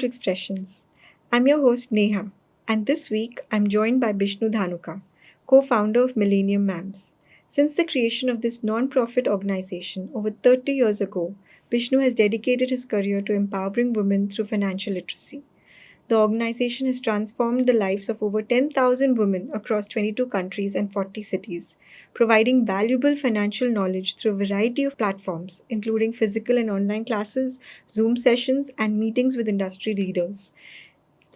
to Expressions. I'm your host Neha, and this week I'm joined by Bishnu Dhanuka, co founder of Millennium Mams. Since the creation of this non profit organization over 30 years ago, Bishnu has dedicated his career to empowering women through financial literacy. The organization has transformed the lives of over 10,000 women across 22 countries and 40 cities, providing valuable financial knowledge through a variety of platforms, including physical and online classes, Zoom sessions, and meetings with industry leaders.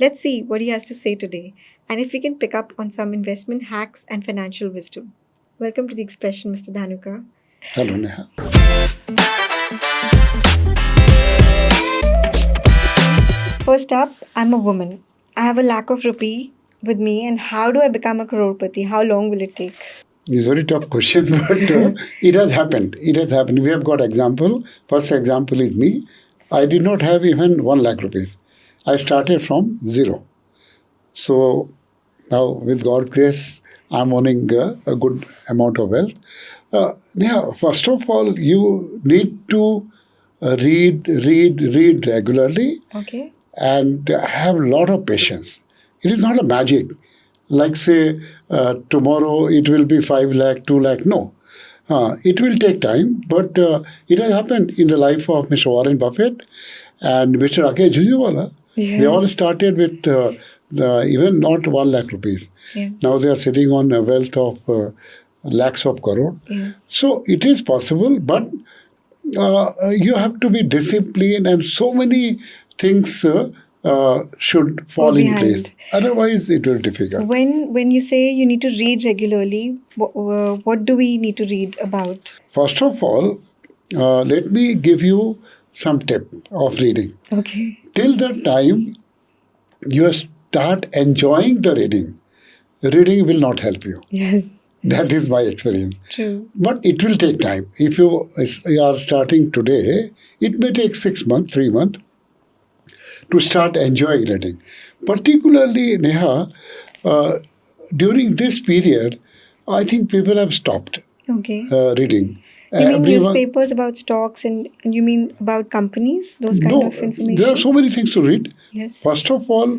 Let's see what he has to say today, and if we can pick up on some investment hacks and financial wisdom. Welcome to the expression, Mr. Dhanuka. Hello, Neha. First up, I'm a woman. I have a lakh of rupee with me, and how do I become a crorepati? How long will it take? It's a very tough question, but it has happened. It has happened. We have got example. First example is me. I did not have even 1 lakh rupees. I started from zero. So now, with God's grace, I'm owning a good amount of wealth. Neha, first of all, you need to read regularly. Okay. And have a lot of patience. It is not a magic. Like say, tomorrow it will be 5 lakh, 2 lakh. No. It will take time, but it has happened in the life of Mr. Warren Buffett and Mr. Rakesh Jhunjhunwala. Yeah. They all started with even not 1 lakh rupees. Yes. Now they are sitting on a wealth of lakhs of crore. Yes. So it is possible, but you have to be disciplined and so many things should fall in behind. place. Otherwise, it will be difficult. When you say you need to read regularly, what do we need to read about? First of all, let me give you some tip of reading. Okay. Till the time you start enjoying the reading will not help you. Yes. That is my experience. True. But it will take time. If you are starting today, it may take 6 months, 3 months to start enjoying reading. Particularly, Neha, during this period, I think people have stopped Okay. reading. You mean newspapers about stocks and you mean about companies? Those kind of information? There are so many things to read. Yes. First of all,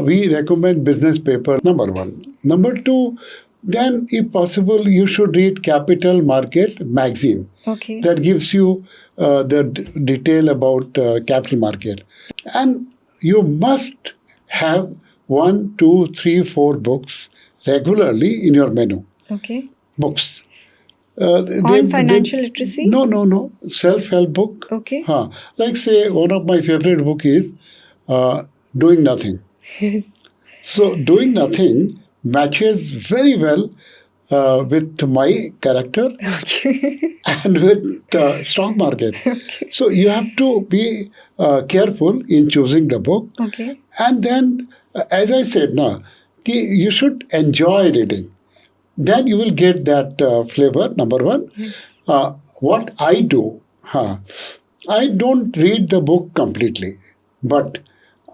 we recommend business paper, number 1. Number 2, then if possible, you should read Capital Market magazine. Okay. That gives you the detail about capital market. And you must have 1, 2, 3, 4 books regularly in your menu. Okay. Books. On financial literacy? No. Self-help book. Okay. Like say, one of my favorite book is Doing Nothing. So, Doing Nothing matches very well with my character and with the stock market. Okay. So you have to be careful in choosing the book. Okay. And then, as I said, now you should enjoy reading. Then you will get that flavor, number 1. Yes. What I do, I don't read the book completely, but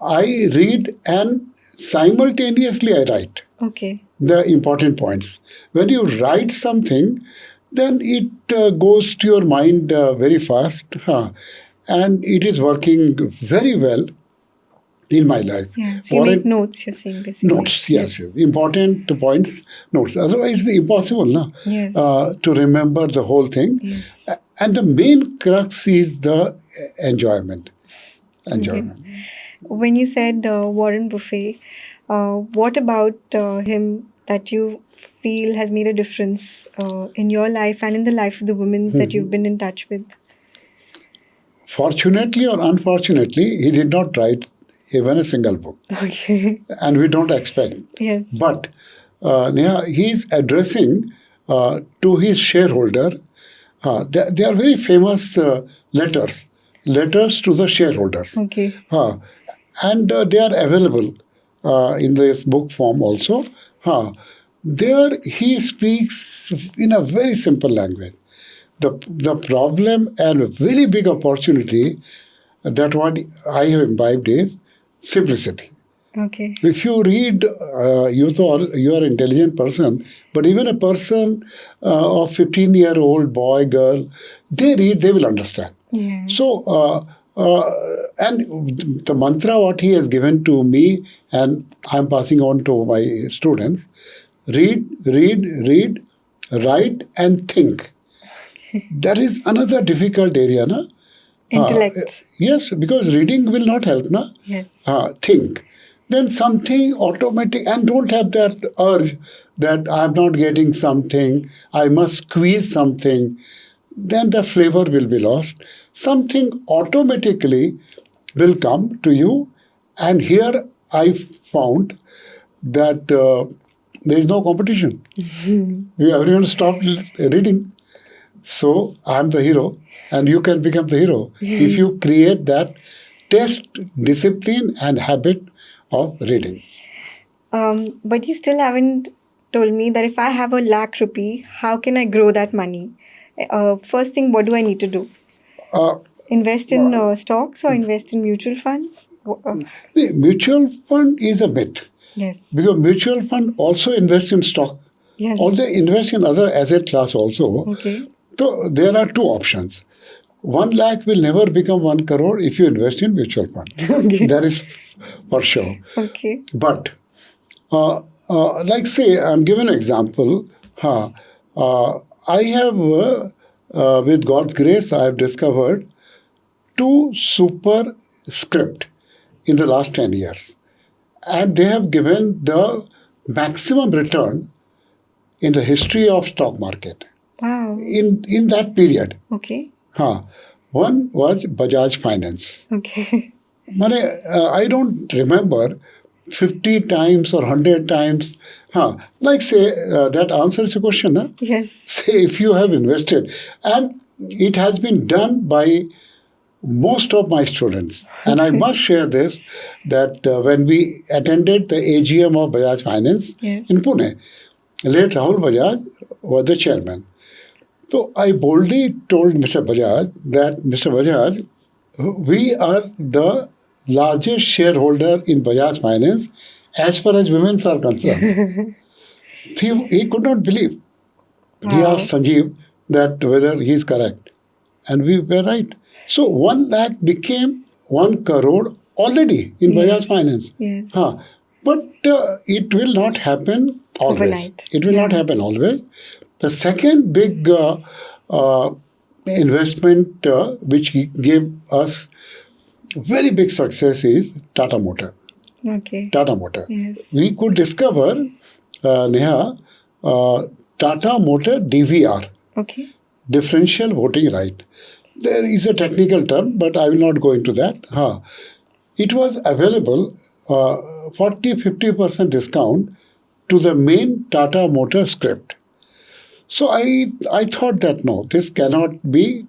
I read and simultaneously I write Okay. the important points. When you write something, then it goes to your mind very fast, and it is working very well in my life. Yeah. So you make notes, you're saying basically. Notes, yes. Important points, notes. Otherwise, it's impossible Yes. to remember the whole thing. Yes. And the main crux is the enjoyment. When you said Warren Buffett, what about him that you feel has made a difference in your life and in the life of the women that you've been in touch with? Fortunately or unfortunately, he did not write even a single book. Okay. And we don't expect. Yes. But Neha, he is addressing to his shareholder. They are very famous letters to the shareholders. Okay. And they are available in this book form also. There he speaks in a very simple language. The problem and a very big opportunity that what I have imbibed is simplicity. Okay. If you read, you are an intelligent person, but even a person of 15-year-old boy, girl, they read, they will understand. Yeah. So And the mantra what he has given to me and I'm passing on to my students, read, write and think. That is another difficult area, na? Intellect. Yes, because reading will not help, na? Yes. Think. Then something automatic, and don't have that urge that I'm not getting something, I must squeeze something. Then the flavor will be lost. Something automatically will come to you. And here I found that there is no competition. Everyone stopped reading. So I'm the hero, and you can become the hero if you create that test, discipline, and habit of reading. But you still haven't told me that if I have a lakh rupee, how can I grow that money? First thing, what do I need to do? Uh, Invest in stocks or invest in mutual funds? the mutual fund is a myth Yes. because mutual fund also invests in stock. Yes. Also invest in other asset class also. Okay. So there are two options. 1 lakh will never become 1 crore if you invest in mutual fund. Okay. That is for sure. Okay. But like say, I'm giving an example. I have, with God's grace, I have discovered 2 super script in the last 10 years. And they have given the maximum return in the history of stock market Wow. in that period. Okay. One was Bajaj Finance. Okay. I don't remember 50 times or 100 times. Like say, that answers your question. Huh? Yes. Say if you have invested, and it has been done by most of my students. And I must share this, that when we attended the AGM of Bajaj Finance Yes. in Pune, late Rahul Bajaj was the chairman. So I boldly told Mr. Bajaj that, Mr. Bajaj, we are the largest shareholder in Bajaj Finance as far as women are concerned. He could not believe. He Wow. asked Sanjeev that whether he is correct. And we were right. So 1 lakh became 1 crore already in Yes. Bajaj Finance. Yes. But it will not happen always. Overnight. It will not Yeah. happen always. The second big investment which gave us very big success is Tata Motor. Okay. Tata Motor. Yes. We could discover, Neha, Tata Motor DVR, Okay. differential voting right. There is a technical term, but I will not go into that. It was available 40-50% discount to the main Tata Motor script. So I thought that no, this cannot be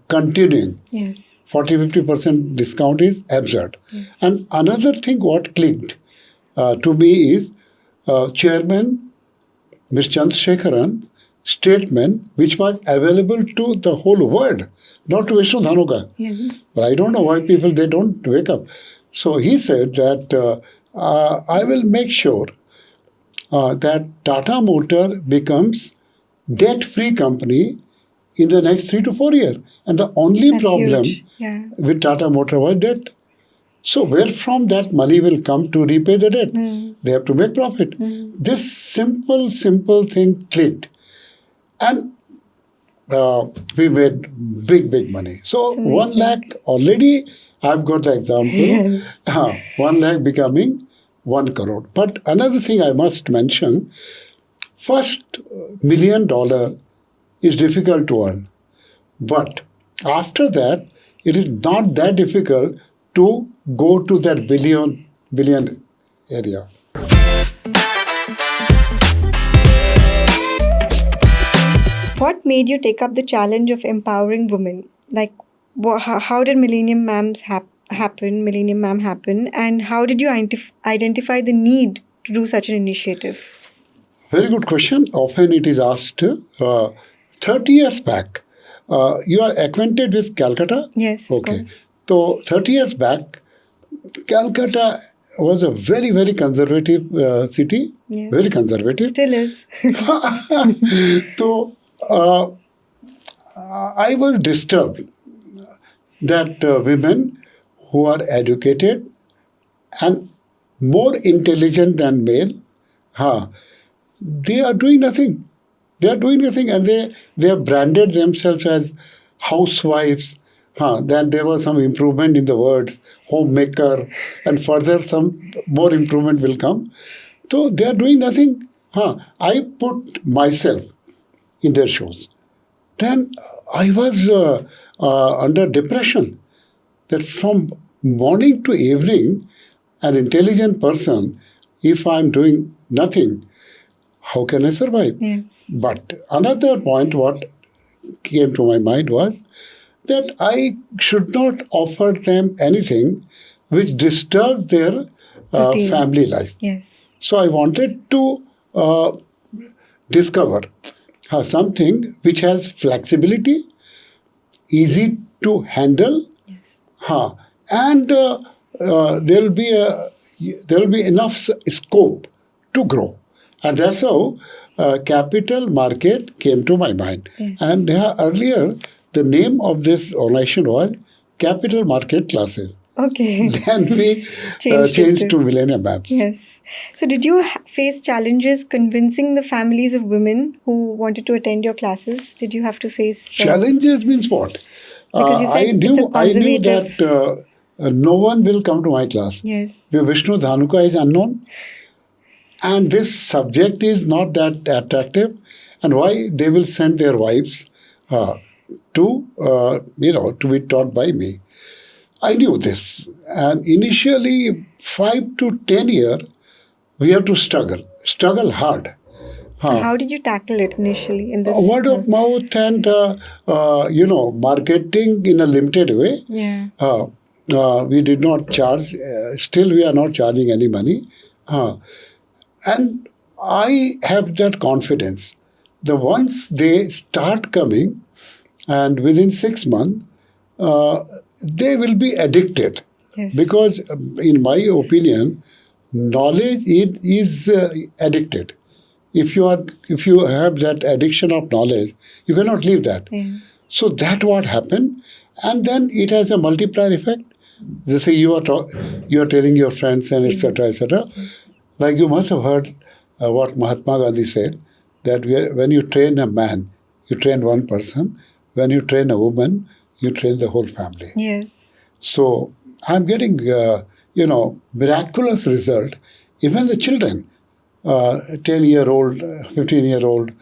continuing. Yes. 40-50% discount is absurd. Yes. And another thing what clicked to me is Chairman Ms. Chandrasekharan statement which was available to the whole world, not to Vishnu Dhanuka. Yes. But I don't know why people, they don't wake up. So he said that I will make sure that Tata Motor becomes debt-free company in the next 3 to 4 years. And the only That's problem huge. Yeah. with Tata Motor was debt. So where from that money will come to repay the debt? They have to make profit. This simple thing clicked. And we made big money. So It's 1 lakh amazing. already, I've got the example. Yes. 1 lakh becoming 1 crore. But another thing I must mention, first $1 million is difficult to earn. But after that, it is not that difficult to go to that billion area. What made you take up the challenge of empowering women? Like, how did Millennium Mams happen? Millennium Mam happen, and how did you identify the need to do such an initiative? Very good question. Often it is asked. 30 years back, you are acquainted with Calcutta? Yes, of Okay. course. So 30 years back, Calcutta was a very conservative city. Yes. Very conservative. Still is. So I was disturbed. that women who are educated and more intelligent than male, they are doing nothing. They are doing nothing, and they have branded themselves as housewives. Then there was some improvement in the words homemaker, and further some more improvement will come. So they are doing nothing. I put myself in their shoes. Then I was under depression. That from morning to evening, an intelligent person, if I'm doing nothing, how can I survive? Yes. But another point, what came to my mind was that I should not offer them anything which disturbs their Routine. family life. Yes. So I wanted to discover something which has flexibility, easy to handle, Yes. and there will be enough scope to grow, and that's how capital market came to my mind. Yes. And earlier, the name of this organization was Capital Market Classes. Okay. Then we Changed it changed to- to Millennium Mams. Yes. So, did you face challenges convincing the families of women who wanted to attend your classes? Did you have to face Challenges means what? Because you said I it's a knew conservative- that no one will come to my class. Yes. Vishnu Dhanuka is unknown, and this subject is not that attractive. And why they will send their wives to be taught by me. I knew this, and initially 5 to 10 years we have to struggle hard. So, how did you tackle it initially in this? Word of mouth and marketing in a limited way. Yeah. We did not charge. Still, we are not charging any money. And I have that confidence. The once they start coming, and within 6 months, they will be addicted. Yes. Because, in my opinion, knowledge is addicted. If you have that addiction of knowledge, you cannot leave that. Yes. So that what happened, and then it has a multiplier effect. They say you are telling your friends and etc. etc. Like you must have heard what Mahatma Gandhi said, that when you train a man, you train one person. When you train a woman, you train the whole family. Yes. So I'm getting miraculous result. Even the children, 10-year-old, 15-year-old,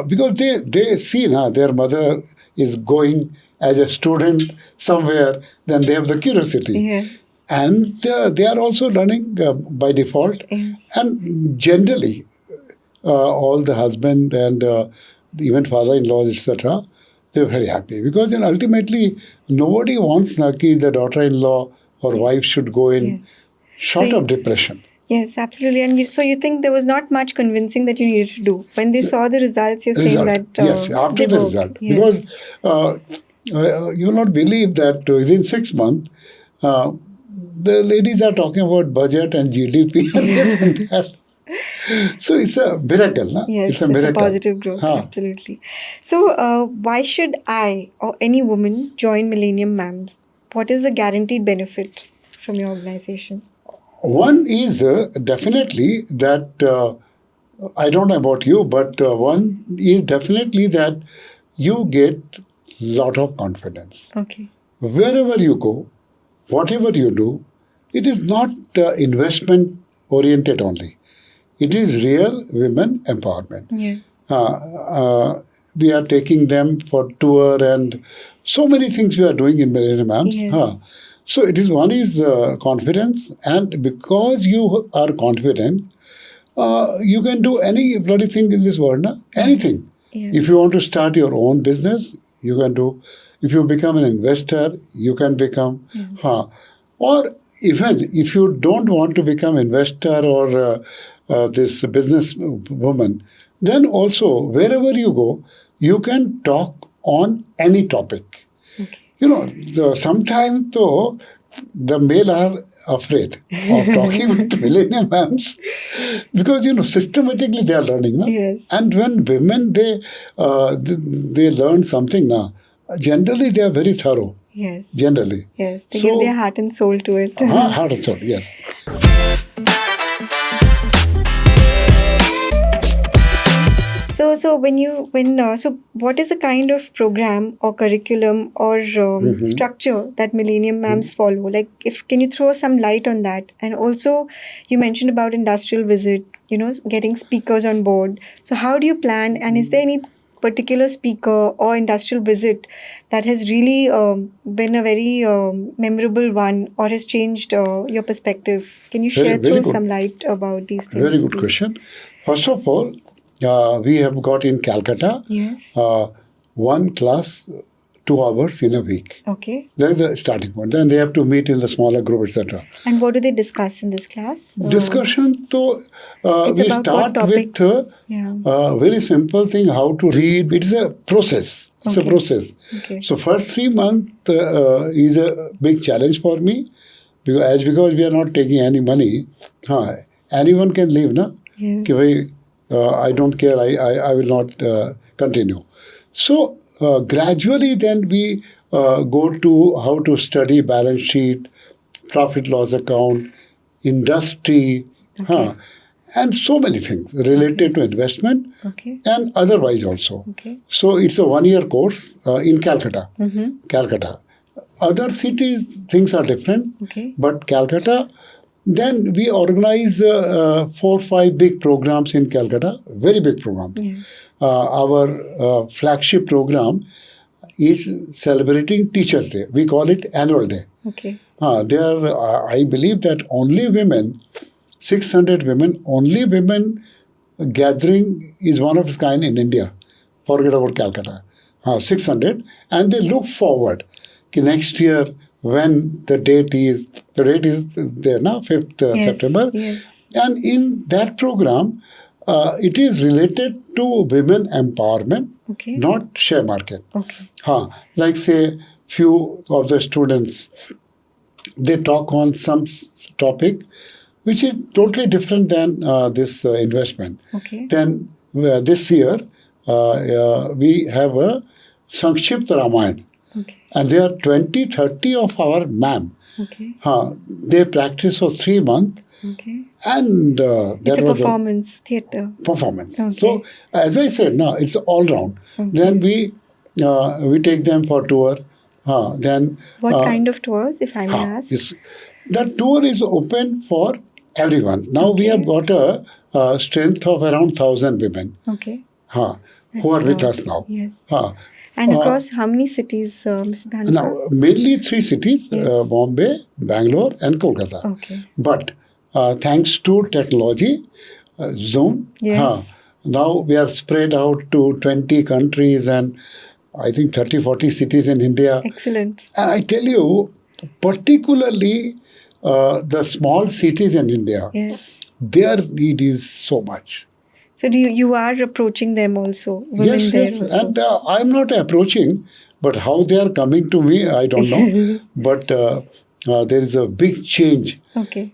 because they see now their mother is going as a student somewhere, then they have the curiosity. Yes. And they are also learning by default. Yes. And generally, all the husband and even father-in-laws, etc., they're very happy. Because then ultimately, nobody wants the daughter-in-law or wife should go in Yes. short So of depression. Yes, absolutely. And so you think there was not much convincing that you needed to do when they saw the results? You're saying that Yes, after they the worked. result. Yes. Because you will not believe that within 6 months, the ladies are talking about budget and GDP and this and that. So it's a miracle. No? Yes, it's a miracle. positive growth. Absolutely. So why should I or any woman join Millennium Mams? What is the guaranteed benefit from your organization? One is definitely that, I don't know about you, but one is definitely that you get lot of confidence. Okay. Wherever you go, whatever you do, it is not investment oriented only. It is real women empowerment. Yes. We are taking them for tour and so many things we are doing in Millennium Mams. Yes. So it is one is confidence, and because you are confident, you can do any bloody thing in this world. Na? Anything. Yes. If you want to start your own business, you can do. If you become an investor, you can become. Or even if you don't want to become investor or this business woman, then also wherever you go, you can talk on any topic. Okay. Sometimes though, the male are afraid of talking with Millennium Mams because systematically they are learning. No? Yes. And when women they learn something now, generally they are very thorough. Yes. generally. Yes. They So- give their heart and soul to it. Heart and soul, yes. So what is the kind of program or curriculum or structure that Millennium Mams follow? Like, can you throw some light on that? And also, you mentioned about industrial visit, getting speakers on board. So how do you plan? And is there any particular speaker or industrial visit that has really been a very memorable one or has changed your perspective? Can you Very throw good. some light about these things? Very good please? question. First of all, we have got in Calcutta Yes. one class, 2 hours in a week. Okay. That is the starting point. Then they have to meet in the smaller group, etc. And what do they discuss in this class? Discussion, so It's we about what start with topics? Yeah. a very simple thing, how to read. It's a process. It's a Okay. process. Okay. So first 3 months is a big challenge for me because we are not taking any money. Anyone can leave, na? Yes. कि भाई, I don't care, I will not continue. So gradually then we go to how to study balance sheet, profit loss account, industry, Okay. and so many things related to investment Okay. and otherwise also. Okay. So it's a 1-year course in Calcutta. Mm-hmm. Calcutta. Other cities, things are different. Okay. But Calcutta, then we organize 4 or 5 big programs in Calcutta, very big program. Yes. Our flagship program is celebrating Teachers' Day. We call it Annual Day. Okay. There, I believe that only women, 600 women, only women gathering is one of its kind in India. Forget about Calcutta. 600. And they look forward कि next year when the date is there now, 5th Yes. September. Yes. And in that program, it is related to women empowerment, Okay. not share market. Okay. Like say, few of the students, they talk on some topic which is totally different than this investment. Okay. Then this year, we have a Sankshipt Ramayan. Okay. And there are 20, 30 of our ma'am. Okay. They practice for 3 months. Okay. And It's that a was performance theatre. performance. Okay. So, as I said, now it's all round. Okay. Then we take them for tour. Then What kind of tours, if I may ask? that tour is open for everyone. Now we Okay. have got a strength of around 1,000 women Okay. who That's are with lot. us now. Yes. Huh. And across how many cities, Mr. Dhanuka? Now, mainly 3 cities, Yes. Bombay, Bangalore and Kolkata. Okay. But thanks to technology, Zoom, Yes. now we are spread out to 20 countries and I think 30, 40 cities in India. Excellent. And I tell you, particularly the small cities in India, Yes. their need is so much. So you are approaching them also, women Yes, there yes. also. And I'm not approaching, but how they are coming to me, I don't know. But there is a big change Okay.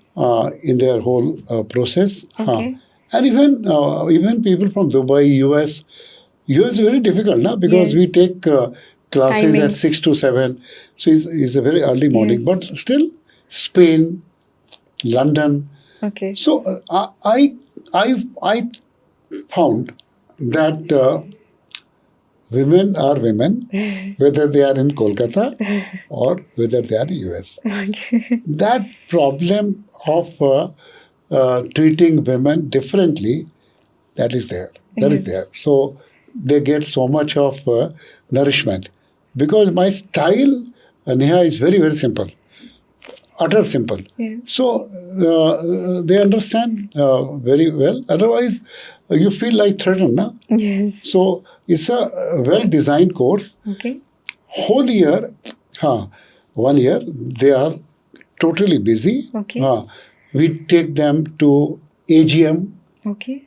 in their whole process. Okay. And even people from Dubai, US is very difficult now because we Yes. take classes at Timings. 6 to 7. So it's a very early morning. Yes. But still, Spain, London. Okay. So I found that women are women, whether they are in Kolkata or whether they are in US. Okay. That problem of treating women differently, that is there. That is Yes. there. So they get so much of nourishment. Because my style, Neha, is very, very simple. Utter simple. Yes. So they understand very well. Otherwise, you feel like threatened. Na? Yes. So it's a well-designed course. Okay. Whole year, 1 year, they are totally busy. Okay. We take them to AGM, Okay.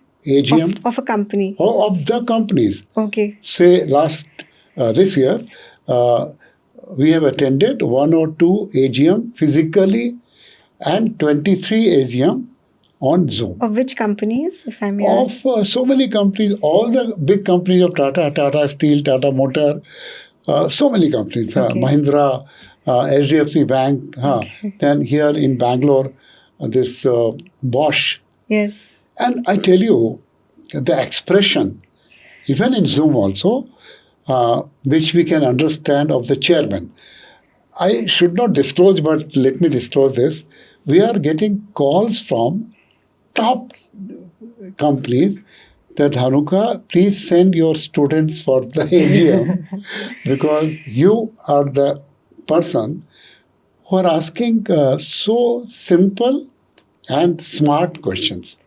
Of a company. of the companies. Okay. Say this year, we have attended 1 or 2 AGM physically and 23 AGM on Zoom. Of which companies, if I may ask? Of so many companies, all the big companies of Tata Steel, Tata Motor, So many companies. Okay. Mahindra, HDFC Bank. Then here in Bangalore, this Bosch. Yes. And I tell you, the expression, even in Zoom also, which we can understand of the chairman. I should not disclose, but let me disclose this. We are getting calls from top companies that Dhanuka, please send your students for the AGM because you are the person who are asking so simple and smart questions.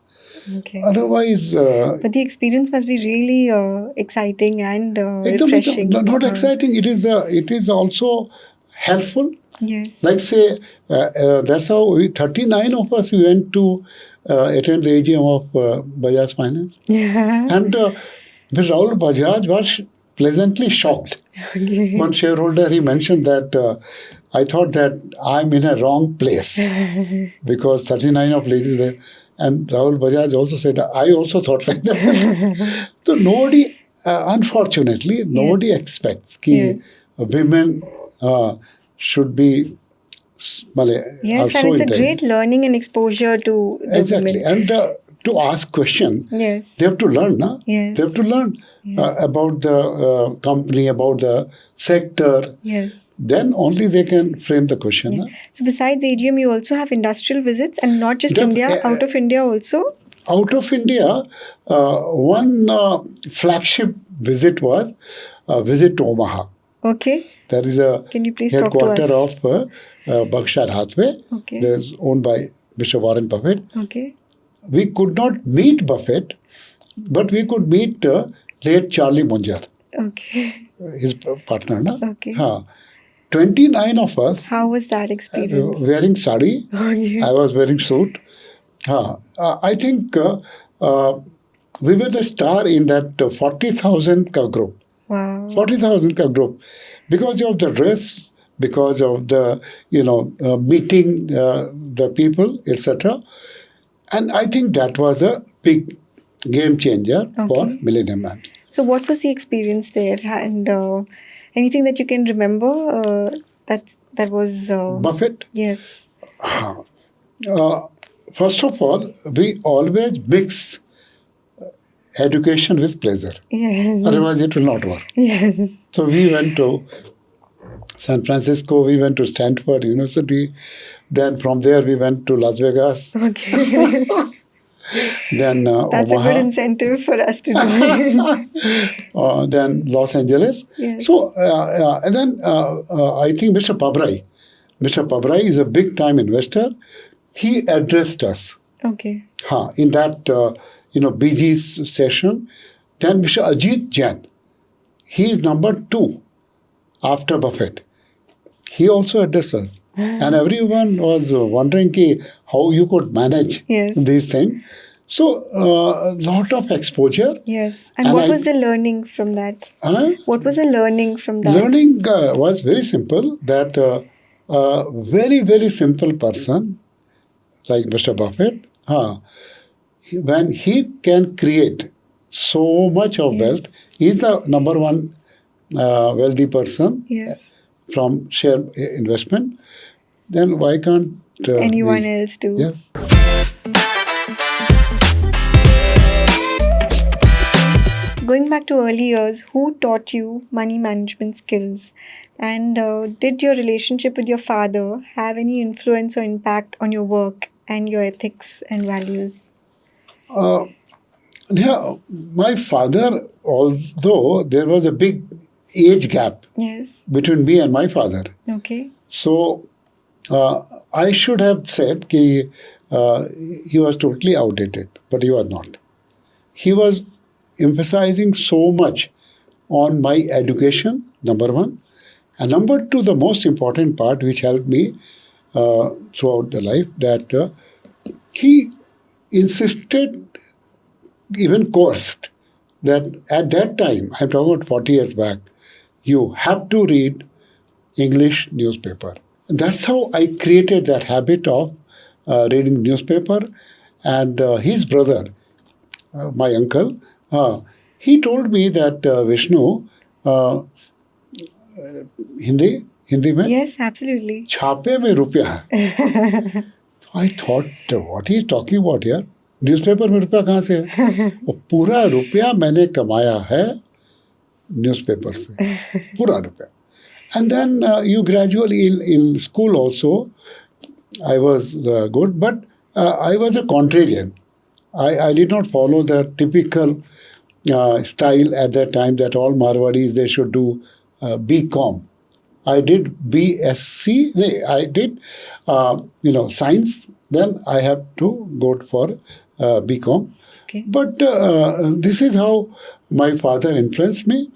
Okay. Otherwise, But the experience must be really exciting and refreshing. not exciting. It is also helpful. Yes. Like say, that's how 39 of us we went to attend the AGM of Bajaj Finance. Yeah. And Raul Bajaj was pleasantly shocked. Okay. One shareholder, he mentioned that I thought that I'm in a wrong place because 39 of ladies there. And Raul Bajaj also said, I also thought like that. So nobody, unfortunately, nobody expects that women should be Yes, are and so it's a intelligent. great learning and exposure to the Exactly. women. And to ask question, Yes. they have to learn. Na? Yes. They have to learn about the company, about the sector. Yes. Then only they can frame the question. Yeah. Na? So besides AGM, you also have industrial visits, and not just India, out of India also. Out of India, one flagship visit was a visit to Omaha. Okay. There is a Can you please talk to headquarter us? of Berkshire Hathaway. Okay. That is owned by Mr. Warren Buffett. Okay. We could not meet Buffett, but we could meet late Charlie Munger, Okay. his partner. Na? Okay. 29 of us How was that experience? wearing sari. Okay. I was wearing suit. I think we were the star in that 40,000 ka group. Wow. 40,000 ka group. Because of the dress, because of the, meeting the people, etc. And I think that was a big game changer for Millennium Mams. So what was the experience there? And anything that you can remember that was... Buffett? Yes. First of all, we always mix education with pleasure. Yes. Otherwise, it will not work. Yes. So we went to San Francisco, we went to Stanford University. Then from there, we went to Las Vegas. Okay. Then That's Omaha. a good incentive for us to do. Then Los Angeles. Yes. So, and then I think Mr. Pabrai is a big time investor. He addressed us. Okay. In that, busy session. Then Mr. Ajit Jain. He is number 2 after Buffett. He also addressed us. And everyone was wondering how you could manage these things. So, a lot of exposure. Yes. And what was the learning from that? What was the learning from that? Learning was very simple. That a very, very simple person like Mr. Buffett, when he can create so much of wealth, he's the number one wealthy person from share investment, then why can't anyone else do? Yes. Going back to early years, who taught you money management skills? And did your relationship with your father have any influence or impact on your work and your ethics and values? My father, although there was a big age gap between me and my father. Okay. So, I should have said he was totally outdated, but he was not. He was emphasizing so much on my education, number one. And number two, the most important part which helped me throughout the life, that he insisted, even coerced, that at that time, I'm talking about 40 years back, you have to read English newspaper. That's how I created that habit of reading newspaper. And his brother, my uncle, he told me that, Vishnu, Hindi में Yes, absolutely. छापे में रुपया है. I thought, what he is talking about here? Newspaper में रुपया कहाँ से है? वो पूरा रुपया मैंने कमाया है न्यूज़पेपर से, पूरा रुपया. And then you gradually in school also, I was good, but I was a contrarian. I did not follow the typical style at that time that all Marwadis they should do BCom. I did BSc. I did science. Then I have to go for BCom. Okay. But this is how my father influenced me,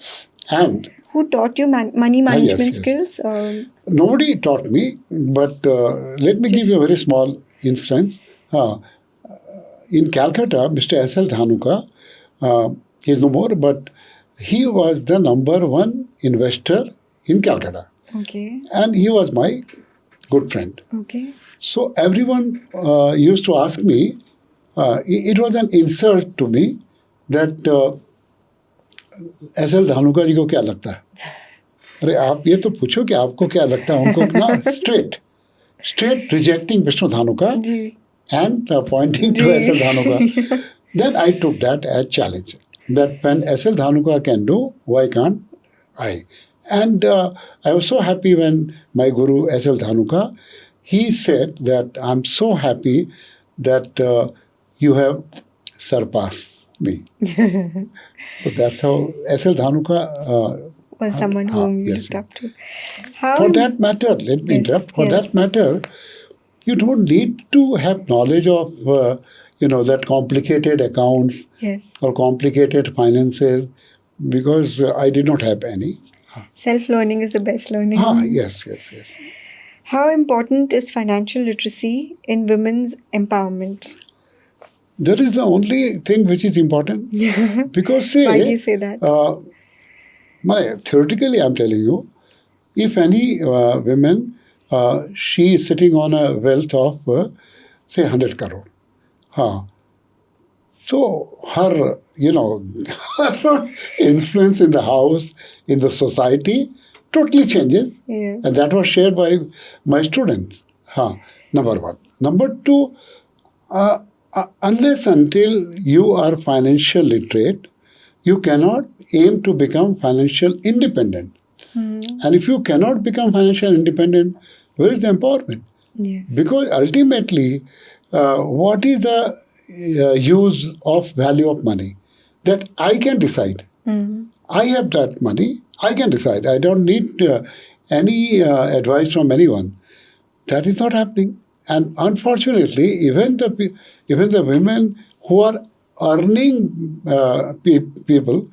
and Who taught you money management yes. skills? nobody taught me. But let me give you a very small instance. In Calcutta, Mr. S.L. Dhanuka, he is no more, but he was the number one investor in Calcutta. Okay. And he was my good friend. Okay. So everyone used to ask me, it was an insult to me that S.L. Dhanuka जी को क्या लगता है? अरे आप ये तो पूछो कि आपको क्या लगता है उनको ना. Straight rejecting Bishnu Dhanuka ji. and pointing to S.L. Dhanuka. Then I took that as challenge. That when S.L. Dhanuka can do, why can't I? And I was so happy when my guru S.L. Dhanuka, he said that I'm so happy that you have surpassed me. So that's how S.L. Dhanuka Was someone whom you yes, looked up to. How? For that matter, let me Yes, interrupt. For yes. that matter, you don't need to have knowledge of that complicated accounts Yes. or complicated finances, because I did not have any. Self-learning is the best learning. Yes. How important is financial literacy in women's empowerment? That is the only thing which is important. Because Why do you say that? Theoretically, I'm telling you, if any woman, she is sitting on a wealth of, say, 100 crore. So her, her influence in the house, in the society, totally changes. Yes. And that was shared by my students. Number one. Number two, unless until you are financial literate, you cannot aim to become financial independent. And if you cannot become financial independent, where is the empowerment? Yes. Because ultimately, what is the use of value of money? That I can decide. I have that money, I can decide. I don't need any advice from anyone. That is not happening. And unfortunately, even the women who are earning people,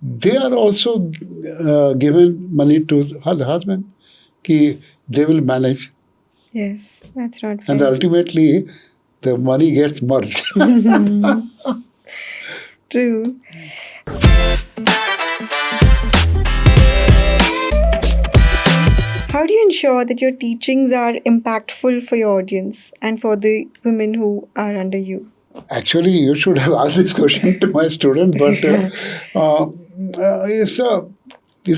they are also given money to the husband. They will manage. Yes, that's not fair. And ultimately, the money gets merged. True. How do you ensure that your teachings are impactful for your audience and for the women who are under you? Actually, you should have asked this question to my student, but it's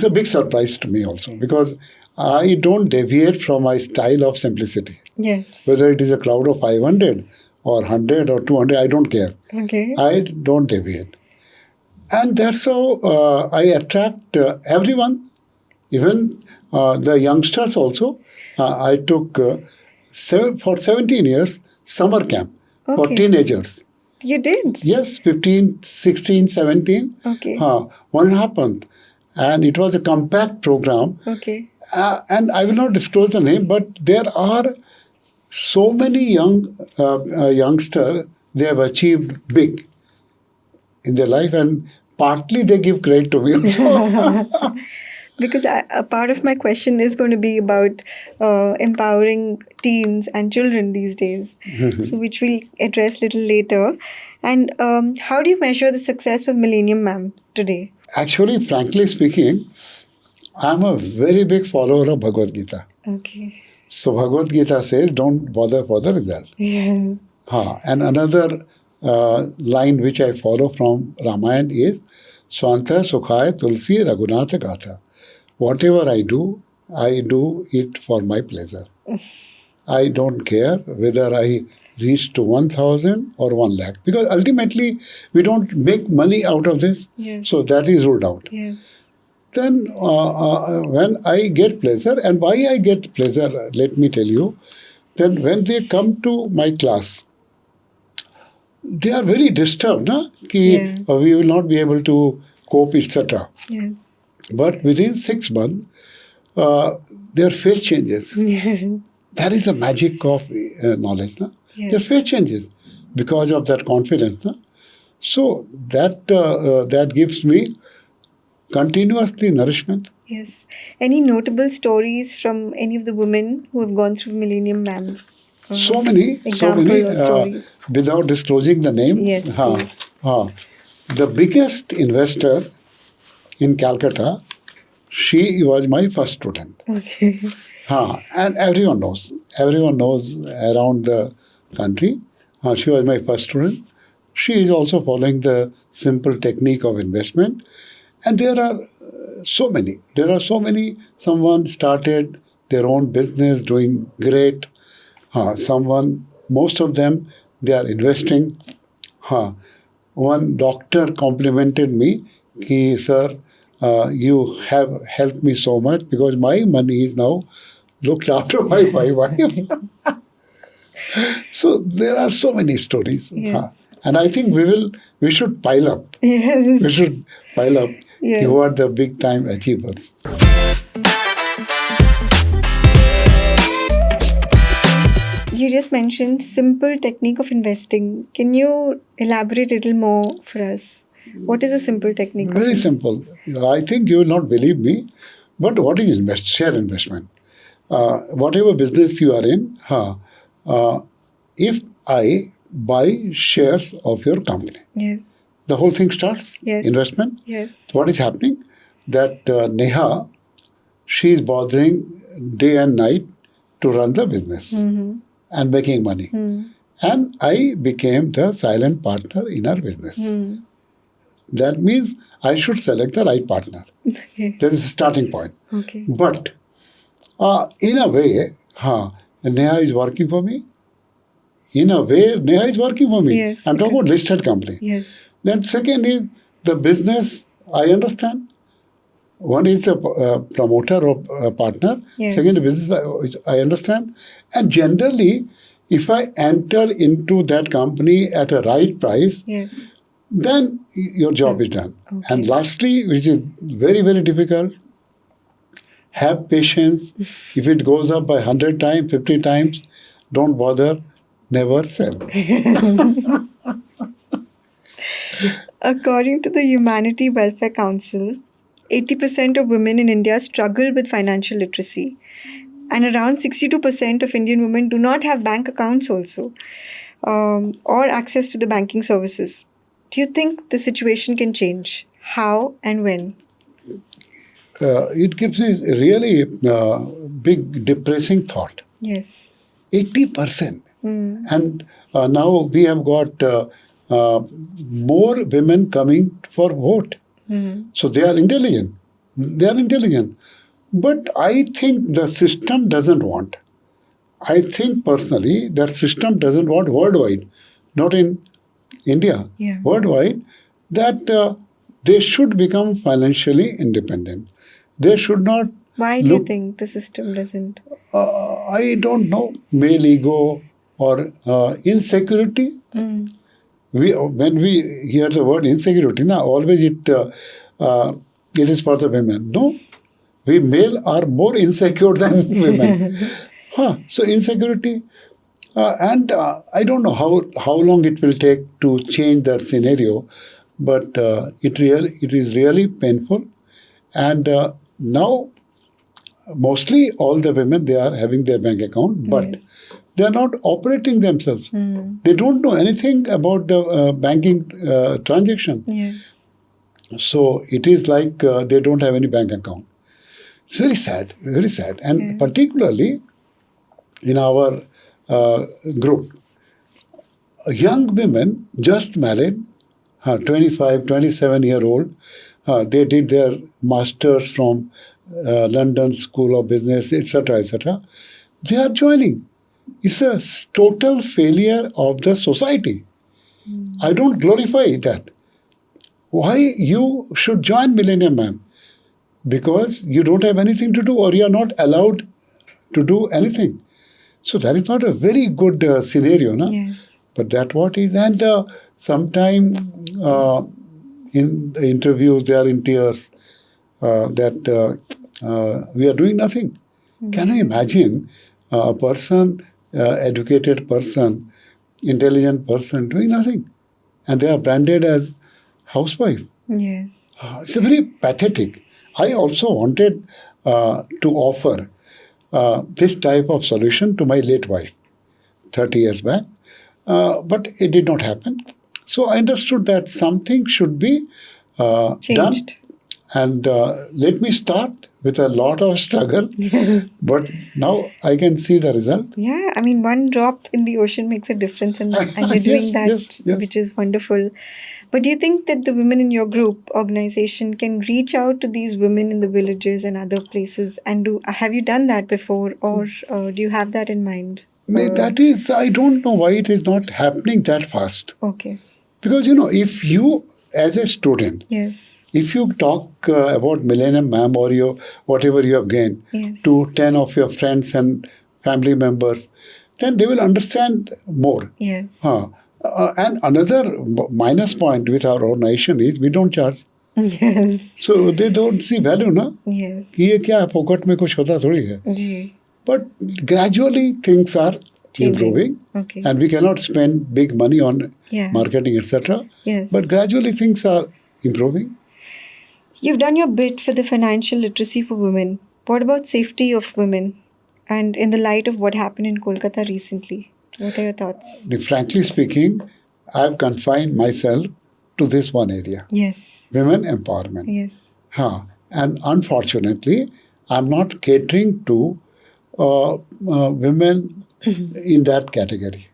a big surprise to me also, because I don't deviate from my style of simplicity. Yes. Whether it is a crowd of 500 or 100 or 200, I don't care. Okay. I don't deviate. And that's how I attract everyone, even the youngsters also. I took for 17 years summer camp for Okay. teenagers. You did? Yes, 15, 16, 17. Okay. 1.5 month. And it was a compact program. Okay. And I will not disclose the name, but there are so many youngsters, they have achieved big in their life, and partly they give credit to me. Because a part of my question is going to be about empowering teens and children these days, so which we'll address little later. And how do you measure the success of Millennium Mams today? Actually, frankly speaking, I'm a very big follower of Bhagavad Gita. Okay. So Bhagavad Gita says, don't bother for the result. Yes. And another line which I follow from Ramayana is, Swanta Sukhaya Tulsi Raghunatha Gatha. whatever I do it for my pleasure. I don't care whether I reach to 1,000 or 1 lakh, because ultimately we don't make money out of this. Yes. So that is ruled out. Yes. Then when I get pleasure, and why I get pleasure, let me tell you, then when they come to my class, they are very disturbed, na? Ki, we will not be able to cope, etc. Yes. But within 6 months, their face changes. Yes. That is the magic of knowledge. Na? Yes. Their face changes because of that confidence. Na? So that gives me continuously nourishment. Yes. Any notable stories from any of the women who have gone through Millennium Mams? So many, Example or stories. Without disclosing the name. Yes, please. The biggest investor in Calcutta, she was my first student. Okay. And everyone knows around the country. She was my first student. She is also following the simple technique of investment. And there are so many. Someone started their own business, doing great. Most of them, they are investing. One doctor complimented me, ki, sir, you have helped me so much because my money is now looked after by my wife. So there are so many stories. Yes. And I think we should pile up. Yes. We should pile up. Yes. Who are the big time achievers. You just mentioned simple technique of investing. Can you elaborate a little more for us? What is a simple technique? Very simple. I think you will not believe me, but what is share investment? Whatever business you are in, if I buy shares of your company, Yes. the whole thing starts. Yes. Investment. Yes. What is happening? That Neha, she is bothering day and night to run the business and making money. And I became the silent partner in her business. That means I should select the right partner. Okay. That is the starting point. Okay. But in a way, Neha is working for me. In a way, Neha is working for me. Yes, I'm talking about listed company. Yes. Then second is the business, I understand. One is the promoter or partner. Yes. Second is business, I understand. And generally, if I enter into that company at a right price, Yes. then your job is done. Okay. And lastly, which is very, very difficult, have patience. If it goes up by 100 times, 50 times, don't bother, never sell. According to the Humanity Welfare Council, 80% of women in India struggle with financial literacy. And around 62% of Indian women do not have bank accounts also, or access to the banking services. Do you think the situation can change? How and when? It gives me really big depressing thought. Yes. 80%. And now we have got more women coming for vote. So they are intelligent. But I think the system doesn't want. I think personally that system doesn't want worldwide, not in India, worldwide, that they should become financially independent. They should not. Why do you think the system doesn't? I don't know, male ego or insecurity. When we hear the word insecurity, always it is for the women. No, we male are more insecure than women. So insecurity, and I don't know how long it will take to change that scenario, but it is really painful, and now. Mostly all the women, they are having their bank account, but they are not operating themselves. They don't know anything about the banking transaction. Yes. So it is like they don't have any bank account. It's very sad, very sad. And particularly in our group, young women just married, 25, 27-year-old, they did their masters from London School of Business, etc., etc. They are joining. It's a total failure of the society. I don't glorify that. Why you should join Millennium Ma'am? Because you don't have anything to do or you are not allowed to do anything. So that is not a very good scenario, no? Yes. But that what is, and sometime in the interviews they are in tears that we are doing nothing. Can you imagine a person, educated person, intelligent person doing nothing, and they are branded as housewife? Yes. It's a very pathetic. I also wanted to offer this type of solution to my late wife 30 years back, but it did not happen. So I understood that something should be done. Changed. And let me start with a lot of struggle, Yes. but now I can see the result. Yeah, I mean, one drop in the ocean makes a difference, and you're doing Yes, that, yes. which is wonderful. But do you think that the women in your group organization can reach out to these women in the villages and other places and do? Have you done that before, or do you have that in mind? That is, I don't know why it is not happening that fast. Okay. Because, if you, as a student, Yes. if you talk about Millennium Ma'am or your whatever you have gained Yes. to 10 of your friends and family members, then they will understand more. Yes. And another minus point with our organization is we don't charge. Yes. So they don't see value, na? Yes. कि ये क्या है, pocket में कुछ होता थोड़ी है. जी. But gradually things are Changing. improving. Okay. And we cannot spend big money on Yeah. marketing, etc. Yes. But gradually things are improving. You've done your bit for the financial literacy for women. What about safety of women? And in the light of what happened in Kolkata recently, what are your thoughts? Frankly speaking, I've confined myself to this one area, Yes. women empowerment. Yes. And unfortunately, I'm not catering to women in that category.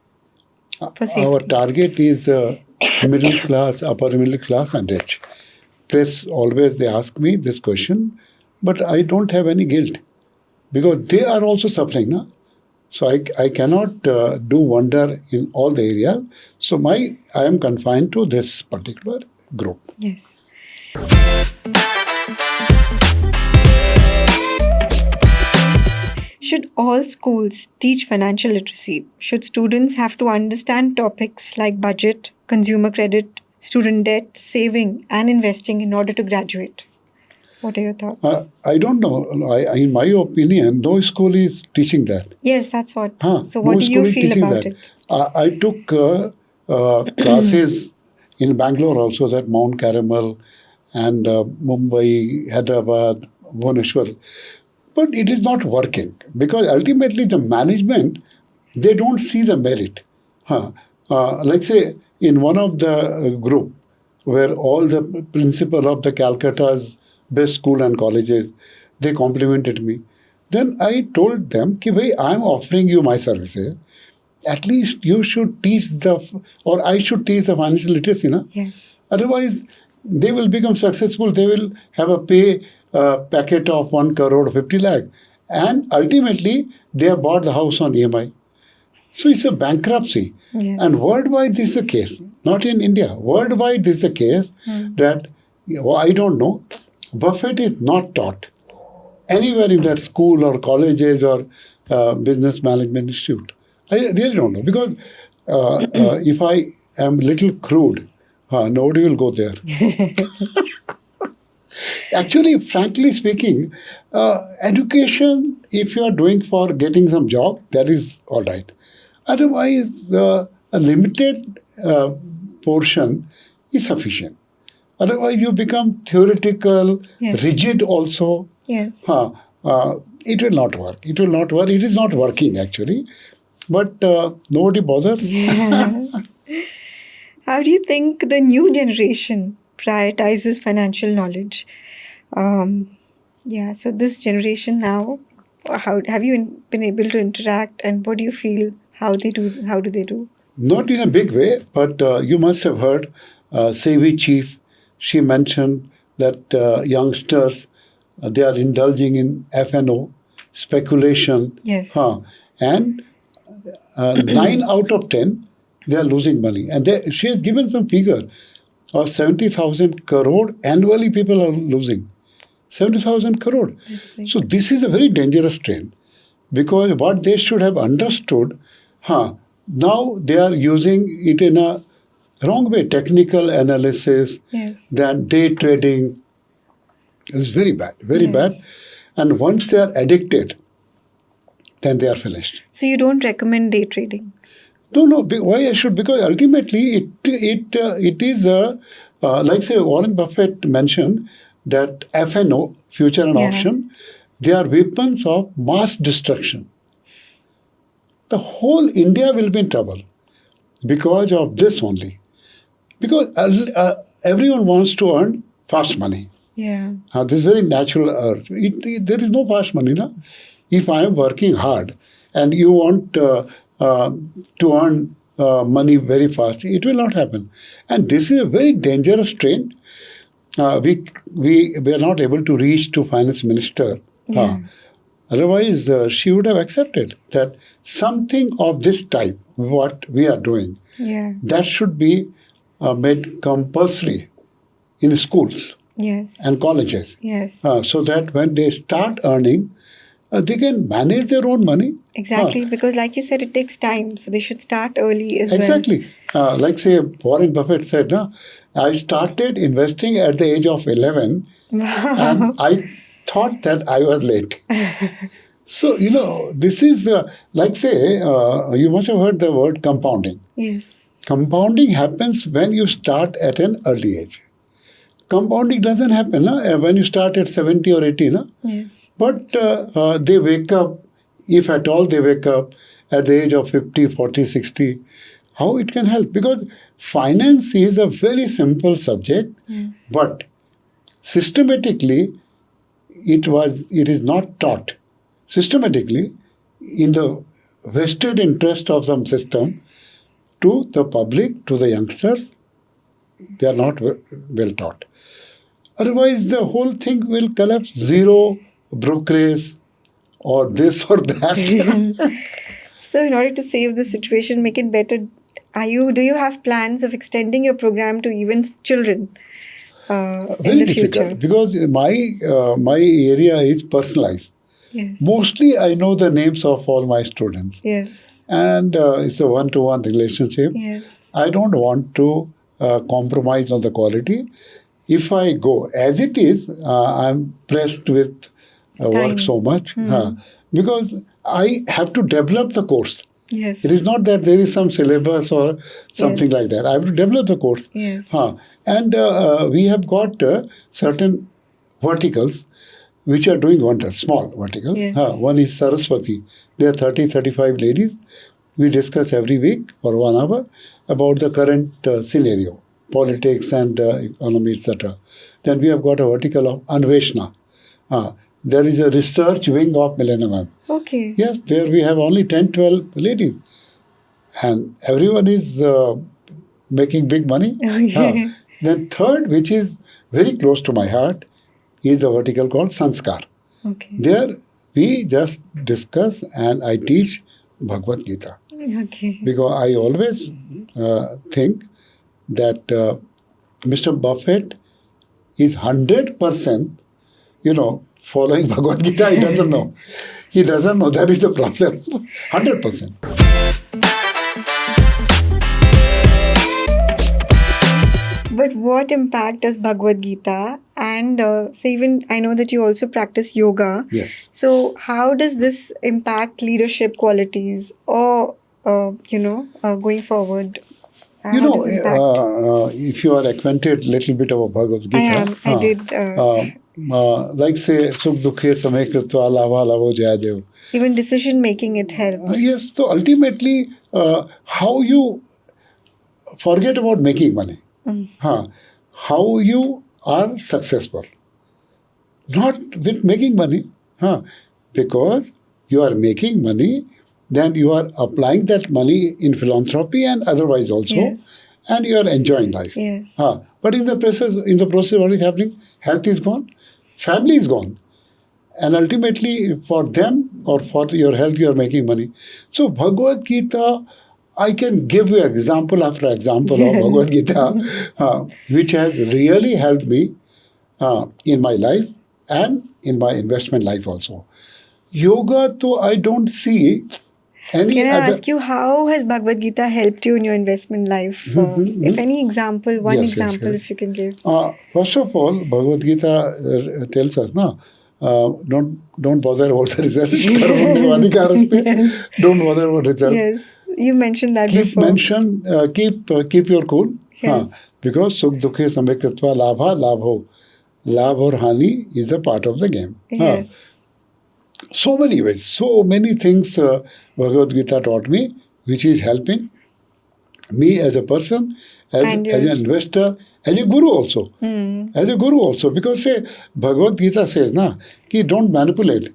For safety. Our target is middle class, upper middle class, and rich. Press always they ask me this question, but I don't have any guilt because they are also suffering, na? So I cannot do wonder in all the areas. So I am confined to this particular group. Yes. Should all schools teach financial literacy? Should students have to understand topics like budget, consumer credit, student debt, saving, and investing in order to graduate? What are your thoughts? I don't know. In my opinion, no school is teaching that. Yes, that's what. So, No what do school you is feel teaching about that. it? I took classes in Bangalore also, that Mount Carmel and Mumbai, Hyderabad, Bhubaneswar. But it is not working because ultimately the management, they don't see the merit. Like say in one of the group where all the principal of the Calcutta's best school and colleges, they complimented me. Then I told them, ki bhai, I'm offering you my services. At least you should teach or I should teach the financial literacy. Na? Yes. Otherwise, they will become successful. They will have a pay packet of 1 crore 50 lakh. And ultimately, they have bought the house on EMI. So it's a bankruptcy. Yes. And worldwide, this is the case. Not in India. Worldwide, this is the case that, I don't know, Buffett is not taught anywhere in that school or colleges or business management institute. I really don't know. Because if I am little crude, nobody will go there. Actually, frankly speaking, education, if you are doing for getting some job, that is all right. Otherwise, a limited portion is sufficient. Otherwise, you become theoretical, Yes. rigid also. Yes. It will not work. It will not work. It is not working actually. But nobody bothers. Yeah. How do you think the new generation prioritizes financial knowledge? So this generation now, how have you been able to interact, and what do you feel? How do they do? Not in a big way, but you must have heard Savvy Chief. She mentioned that youngsters they are indulging in F&O, speculation. Yes. And 9 out of 10, they are losing money. And she has given some figure of 70,000 crore annually people are losing. 70,000 crore. So this is a very dangerous trend, because what they should have understood, now they are using it in a wrong way. Technical analysis, then day trading is very bad, very bad. And once they are addicted, then they are finished. So you don't recommend day trading? No. Why I should? Because ultimately it is like say Warren Buffett mentioned that F&O, future and option, they are weapons of mass destruction. The whole India will be in trouble because of this only. Because everyone wants to earn fast money. Yeah. This is very natural urge. There is no fast money, no? If I am working hard and you want to earn money very fast, it will not happen. And this is a very dangerous trend. We are not able to reach to finance minister. Otherwise, she would have accepted that something of this type, what we are doing, that should be made compulsory in schools and colleges. So that when they start earning, they can manage their own money. Exactly, because like you said, it takes time. So they should start early as well. Like say Warren Buffett said, I started investing at the age of 11 and I thought that I was late. So, this is like say, you must have heard the word compounding. Yes. Compounding happens when you start at an early age. Compounding doesn't happen when you start at 70 or 80. Yes. But they wake up, if at all they wake up, at the age of 50, 40, 60. How it can help? Because finance is a very simple subject, but systematically it is not taught. Systematically, in the vested interest of some system, to the public, to the youngsters, they are not well taught. Otherwise, the whole thing will collapse. Zero brokerage or this or that. So, in order to save the situation, make it better, do you have plans of extending your program to even children in the future? Because my area is personalized. Yes. Mostly, I know the names of all my students. Yes. And it's a one-to-one relationship. Yes. I don't want to compromise on the quality. If I go as it is, I'm pressed with work so much because I have to develop the course. Yes. It is not that there is some syllabus or something like that. I have to develop the course. Yes. And we have got certain verticals which are doing wonders, small verticals. Yes. One is Saraswati. There are 30, 35 ladies. We discuss every week for 1 hour about the current scenario, politics and economy, etc. Then we have got a vertical of Anveshna. There is a research wing of Millennium Mams. Okay. Yes, there we have only 10, 12 ladies. And everyone is making big money. Okay. Then third, which is very close to my heart, is the vertical called Sanskar. Okay. There we just discuss and I teach Bhagavad Gita. Okay. Because I always think that Mr. Buffett is 100%, following Bhagavad Gita. He doesn't know. He doesn't know. That is the problem. 100%. But what impact does Bhagavad Gita and say even I know that you also practice yoga. Yes. So how does this impact leadership qualities or going forward? If you are acquainted little bit about Bhagavad Gita. I am. I did. Like say, Sukh Dukhe Samay Kritva Lava Lavo Jayadev. Even decision making, it helps. Yes. So ultimately, how you forget about making money. How you are successful. Not with making money. Because you are making money, then you are applying that money in philanthropy and otherwise also. Yes. And you are enjoying life. Yes. But in the process, what is happening? Health is gone. Family is gone. and ultimately for them or for your health, you are making money. So Bhagavad Gita, I can give you example after example of Bhagavad Gita, which has really helped me in my life and in my investment life also. Yoga, though I don't see any Can I other. ask you, how has Bhagavad Gita helped you in your investment life? If any example, one Yes, example, yes. if you can give. First of all, Bhagavad Gita tells us, don't bother about the result. Yes. Don't bother about result. Yes, you mentioned that before. Keep your cool. Yes. Because sukh dukhe samay kritva labha labho. Labh or hani is a part of the game. Yes. So many ways, so many things Bhagavad Gita taught me, which is helping me as a person, as an investor, as a guru also. As a guru also, because say Bhagavad Gita says, ki don't manipulate.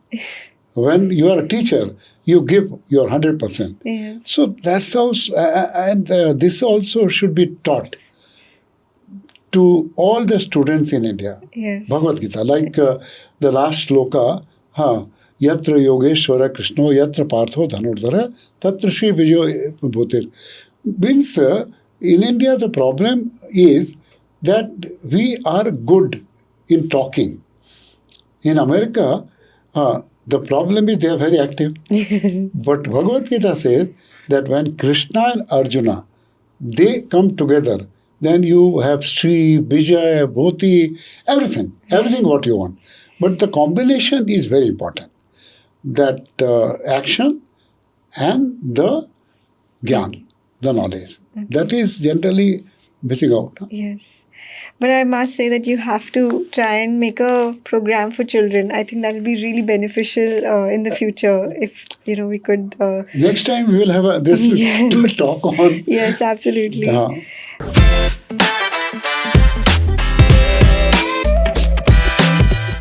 When you are a teacher, you give your 100%. Yes. So that's how, and this also should be taught to all the students in India. Yes. Bhagavad Gita, like the last shloka, Yatra Yogeshwara Krishno Yatra Partho Dhanurdhara Tatra Shri Vijayo Bhutir. Means in India the problem is that we are good in talking. In America, the problem is they are very active. But Bhagavad Gita says that when Krishna and Arjuna, they come together, then you have Sri, Vijay, Bhoti, everything what you want. But the combination is very important. That action and the gyan, the knowledge. Okay. That is generally missing out. Yes. But I must say that you have to try and make a program for children. I think that will be really beneficial in the future if we could. Next time we will have this yes. talk on. Yes, absolutely.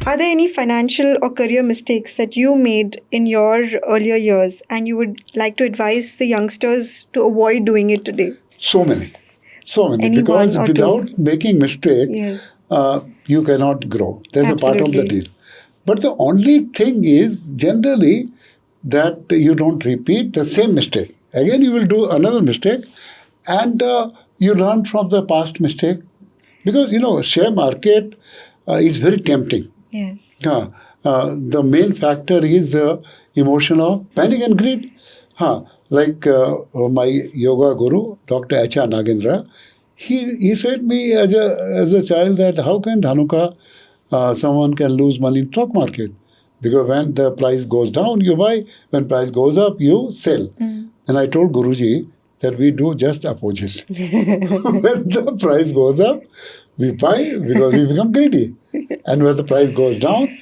Are there any financial or career mistakes that you made in your earlier years and you would like to advise the youngsters to avoid doing it today? So many. Any because one or without two? making mistake, Yes. You cannot grow. There's Absolutely. a part of the deal. But the only thing is generally that you don't repeat the same mistake. Again, you will do another mistake and you learn from the past mistake. Because, share market is very tempting. Yes. The main factor is emotion of panic and greed. Like my yoga guru, Dr. H.R. Nagendra, he said me as a child that how can Dhanuka, someone can lose money in stock market? Because when the price goes down, you buy. When price goes up, you sell. And I told Guruji that we do just opposite. When the price goes up, we buy because we become greedy. And when the price goes down,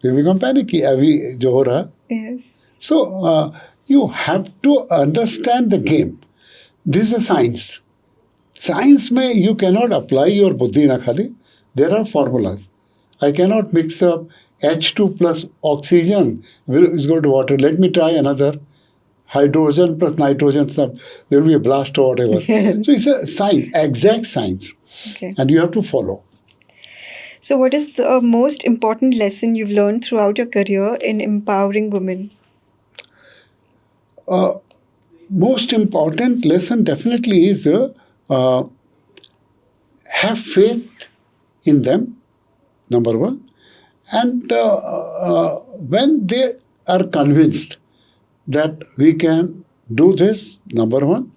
we become panicky. Yes. So you have to understand the game. This is a science. Science mein you cannot apply your buddhi na khali. There are formulas. I cannot mix up H2 plus oxygen is going to water. Let me try another. Hydrogen plus nitrogen, there will be a blast or whatever. So it's a science, exact science. Okay. And you have to follow. So what is the most important lesson you've learned throughout your career in empowering women? Most important lesson definitely is have faith in them, number one. And when they are convinced that we can do this, number one,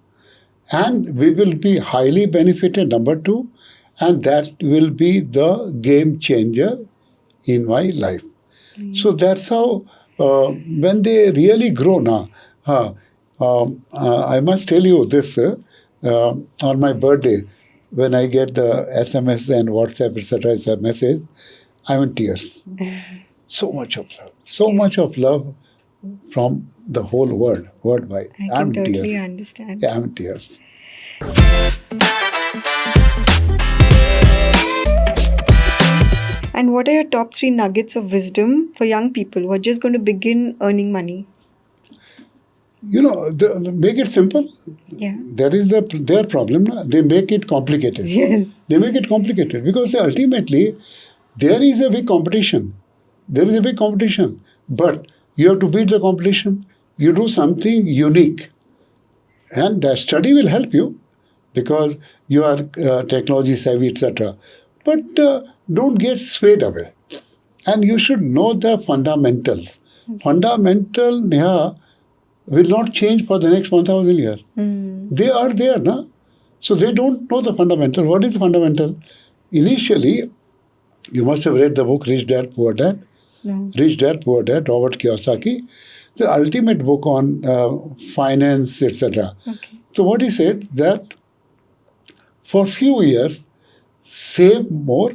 and we will be highly benefited, number two, and that will be the game changer in my life. So that's how, when they really grow now, I must tell you this, on my birthday, when I get the SMS and WhatsApp, etc., message, I'm in tears. So much of love. So much of love from the whole world, worldwide. I can totally understand. Yeah, I'm in tears. And what are your top 3 nuggets of wisdom for young people who are just going to begin earning money? Make it simple. Yeah. That is their problem. They make it complicated. Yes. They make it complicated because ultimately there is a big competition. There is a big competition. But you have to beat the competition. You do something unique. And that study will help you because you are technology savvy, etc. But don't get swayed away. And you should know the fundamentals. Fundamental, Neha, will not change for the next 1,000 years. They are there, na? So they don't know the fundamental. What is the fundamental? Initially, you must have read the book Rich Dad, Poor Dad. No. Rich Dad, Poor Dad, Robert Kiyosaki. The ultimate book on finance, etc. Okay. So what he said that for few years, save more,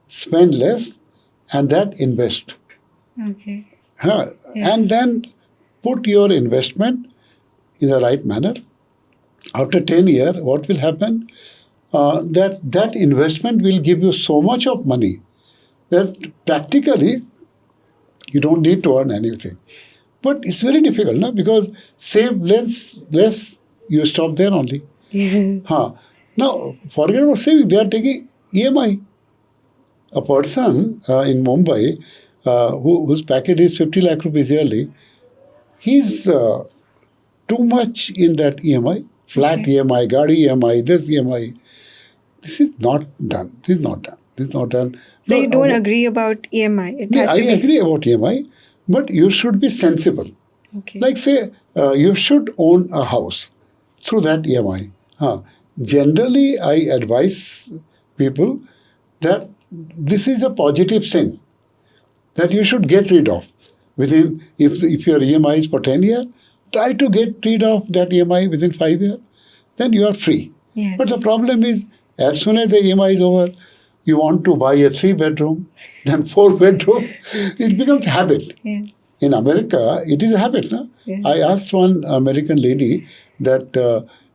spend less, and that invest. Okay. Yes. Yes. And then put your investment in the right manner. After 10 years, what will happen? That investment will give you so much of money that practically you don't need to earn anything. But it's very difficult, no? Because save less, you stop there only. Yes. Now, forget about saving. They are taking EMI. A person in Mumbai whose package is 50 lakh rupees yearly, he's too much in that EMI, flat Okay. EMI, Gadi EMI, this EMI. This is not done. This is not done. This is not done. So you don't uh, agree about EMI? It no, has I to be. agree about EMI, but you should be sensible. Okay. Like say, you should own a house through that EMI. Generally, I advise people that this is a positive thing that you should get rid of. Within, if your EMI is for 10 years, try to get rid of that EMI within 5 years. Then you are free. Yes. But the problem is, as soon as the EMI is over, you want to buy a 3-bedroom, then 4-bedroom. It becomes a habit. Yes. In America, it is a habit. No? Yeah. I asked one American lady that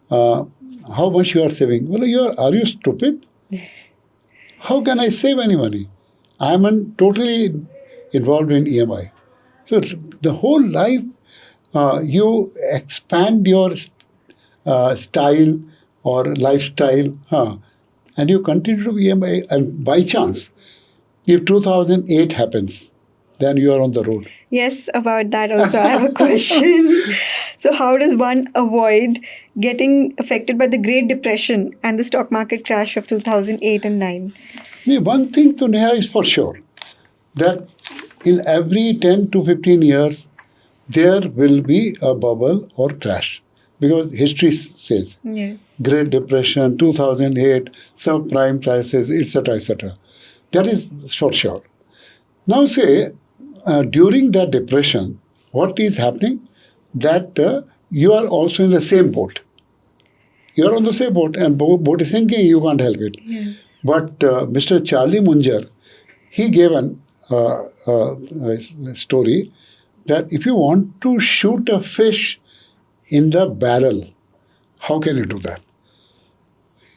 how much you are saving. Well, are you stupid? How can I save any money? I am totally involved in EMI. So the whole life, you expand your style or lifestyle, and you continue to be EMI. And by chance, if 2008 happens, then you are on the road. Yes, about that also I have a question. So how does one avoid getting affected by the Great Depression and the stock market crash of 2008 and 9? The one thing to Neha is for sure that in every 10 to 15 years, there will be a bubble or crash. Because history says Yes. Great Depression, 2008, subprime crisis, etc., etc. That is for sure. Now say, during that depression, what is happening? That you are also in the same boat. You are on the same boat and boat is sinking, you can't help it. Yes. But Mr. Charlie Munger, he gave a story that if you want to shoot a fish in the barrel, how can you do that?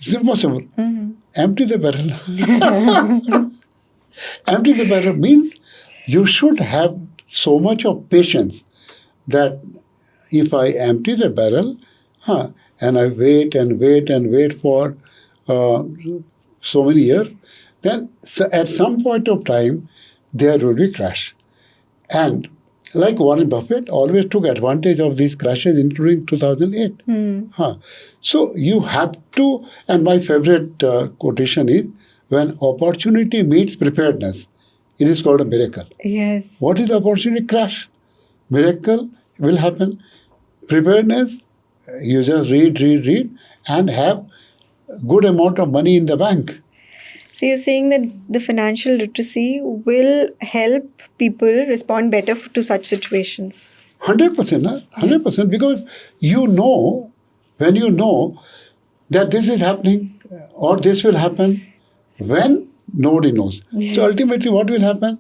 It's impossible. Mm-hmm. Empty the barrel. Empty the barrel means you should have so much of patience that if I empty the barrel, and I wait and wait and wait for so many years, then at some point of time, there will be crash. And like Warren Buffett always took advantage of these crashes, including 2008. So you have to, and my favorite quotation is, when opportunity meets preparedness, it is called a miracle. Yes. What is the opportunity? Crash. Miracle will happen. Preparedness, you just read, and have good amount of money in the bank. So you're saying that the financial literacy will help people respond better to such situations? 100%, 100%, Yes. because when you know that this is happening or this will happen, when nobody knows. Yes. So ultimately what will happen?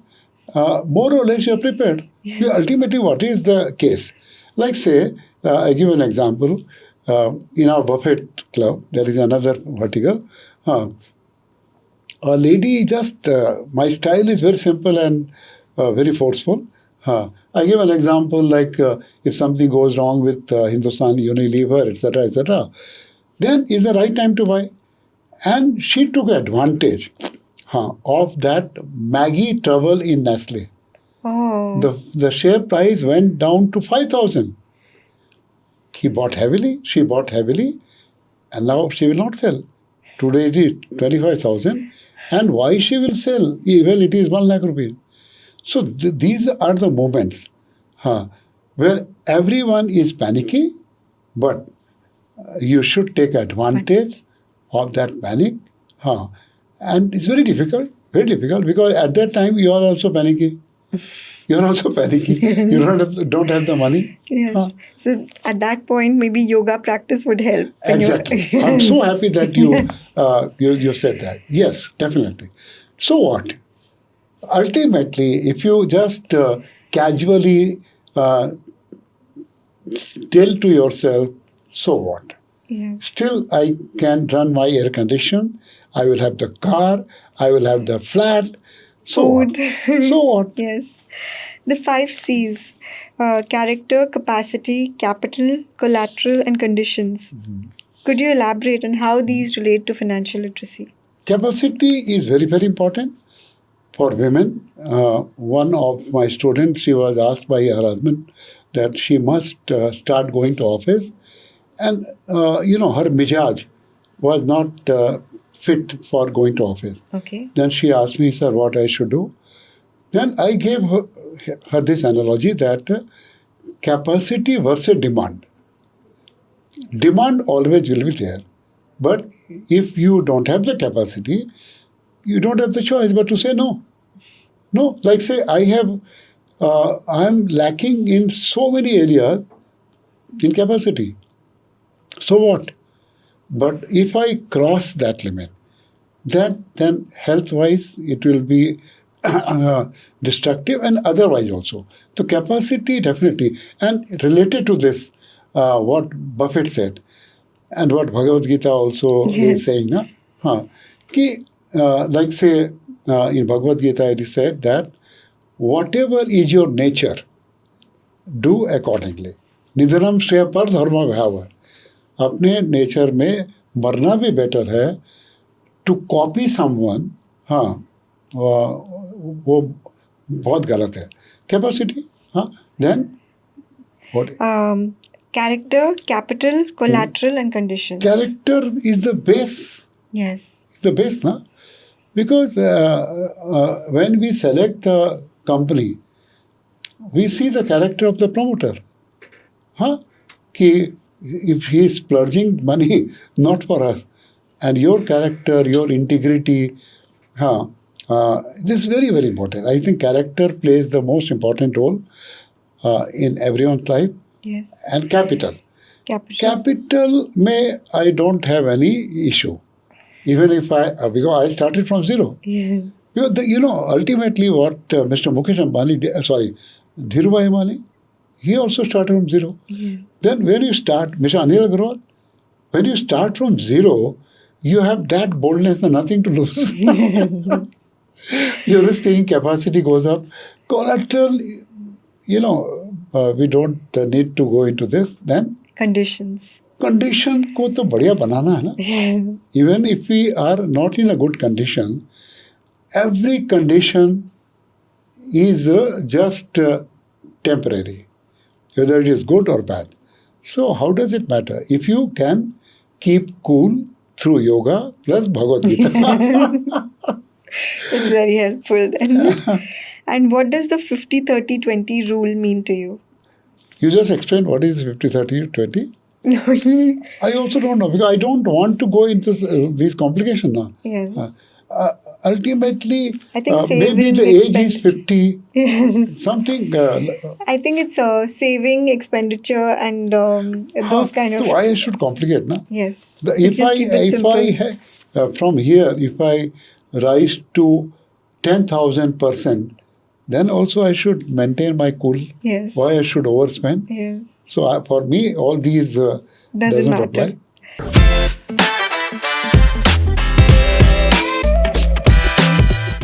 More or less you are prepared. Yes. Ultimately what is the case? Like say, I give an example. In our Buffett Club, there is another vertical. A lady just, my style is very simple and very forceful. I give an example like if something goes wrong with Hindustan Unilever, etc., then is the right time to buy. And she took advantage of that Maggie trouble in Nestle. Oh. The share price went down to 5,000. He bought heavily, she bought heavily, and now she will not sell. Today it is 25,000. And why she will sell? Even it is 1 lakh rupees. So these are the moments where everyone is panicky, but you should take advantage of that panic. And it's very difficult, because at that time you are also panicky. You're also panicky. You don't have the money. Yes. So at that point, maybe yoga practice would help. Exactly. I'm so happy that you said that. Yes, definitely. So what? Ultimately, if you just casually tell to yourself, so what? Yes. Still, I can run my air condition. I will have the car. I will have the flat. So what? So what? Yes. The 5 C's: character, capacity, capital, collateral, and conditions. Could you elaborate on how these relate to financial literacy? Capacity is very, very important for women. One of my students, she was asked by her husband that she must start going to office. And, her mijaj was not fit for going to office. Okay. Then she asked me, sir, what I should do. Then I gave her this analogy that capacity versus demand. Demand always will be there. But if you don't have the capacity, you don't have the choice but to say no. No, like say I'm lacking in so many areas in capacity. So what? But if I cross that limit, then health-wise it will be destructive, and otherwise also. So capacity definitely. And related to this, what Buffett said, and what Bhagavad Gita also is saying, like say in Bhagavad Gita it is said that whatever is your nature, do accordingly. निधनम श्रेय पर धर्म भाव. अपने nature में मरना भी better है. To copy someone, वो बहुत गलत है. Capacity, then character, capital, collateral, and conditions. Character is the base. Yes. It's the base, na? Because when we select the company, we see the character of the promoter. If he is splurging money not for us, and your character, your integrity, this is very, very important. I think character plays the most important role in everyone's life. Yes. And capital. Capital, I don't have any issue. Even if because I started from zero. Yes. Ultimately what Mr. Mukesh Ambani, Dhirubhai Ambani, he also started from zero. Yes. Then when you start, Mr. Anil Agarwal, when you start from zero, you have that boldness and nothing to lose. Your risk-taking capacity goes up. Collateral, we don't need to go into this. Then conditions. Condition को तो बढ़िया बनाना है ना. Yes. Even if we are not in a good condition, every condition is just temporary, whether it is good or bad. So how does it matter? If you can keep cool through yoga plus Bhagavad Gita. It's very helpful. And what does the 50-30-20 rule mean to you? You just explained what is 50-30-20? No. I also don't know, because I don't want to go into these complications now. Yes. Ultimately, I think maybe the age is 50. Yes. Something. I think it's saving, expenditure, and those kind of. So why I should complicate, na? Yes. If I from here, if I rise to 10,000%, then also I should maintain my cool. Yes. Why I should overspend? Yes. So for me, all these doesn't matter. apply.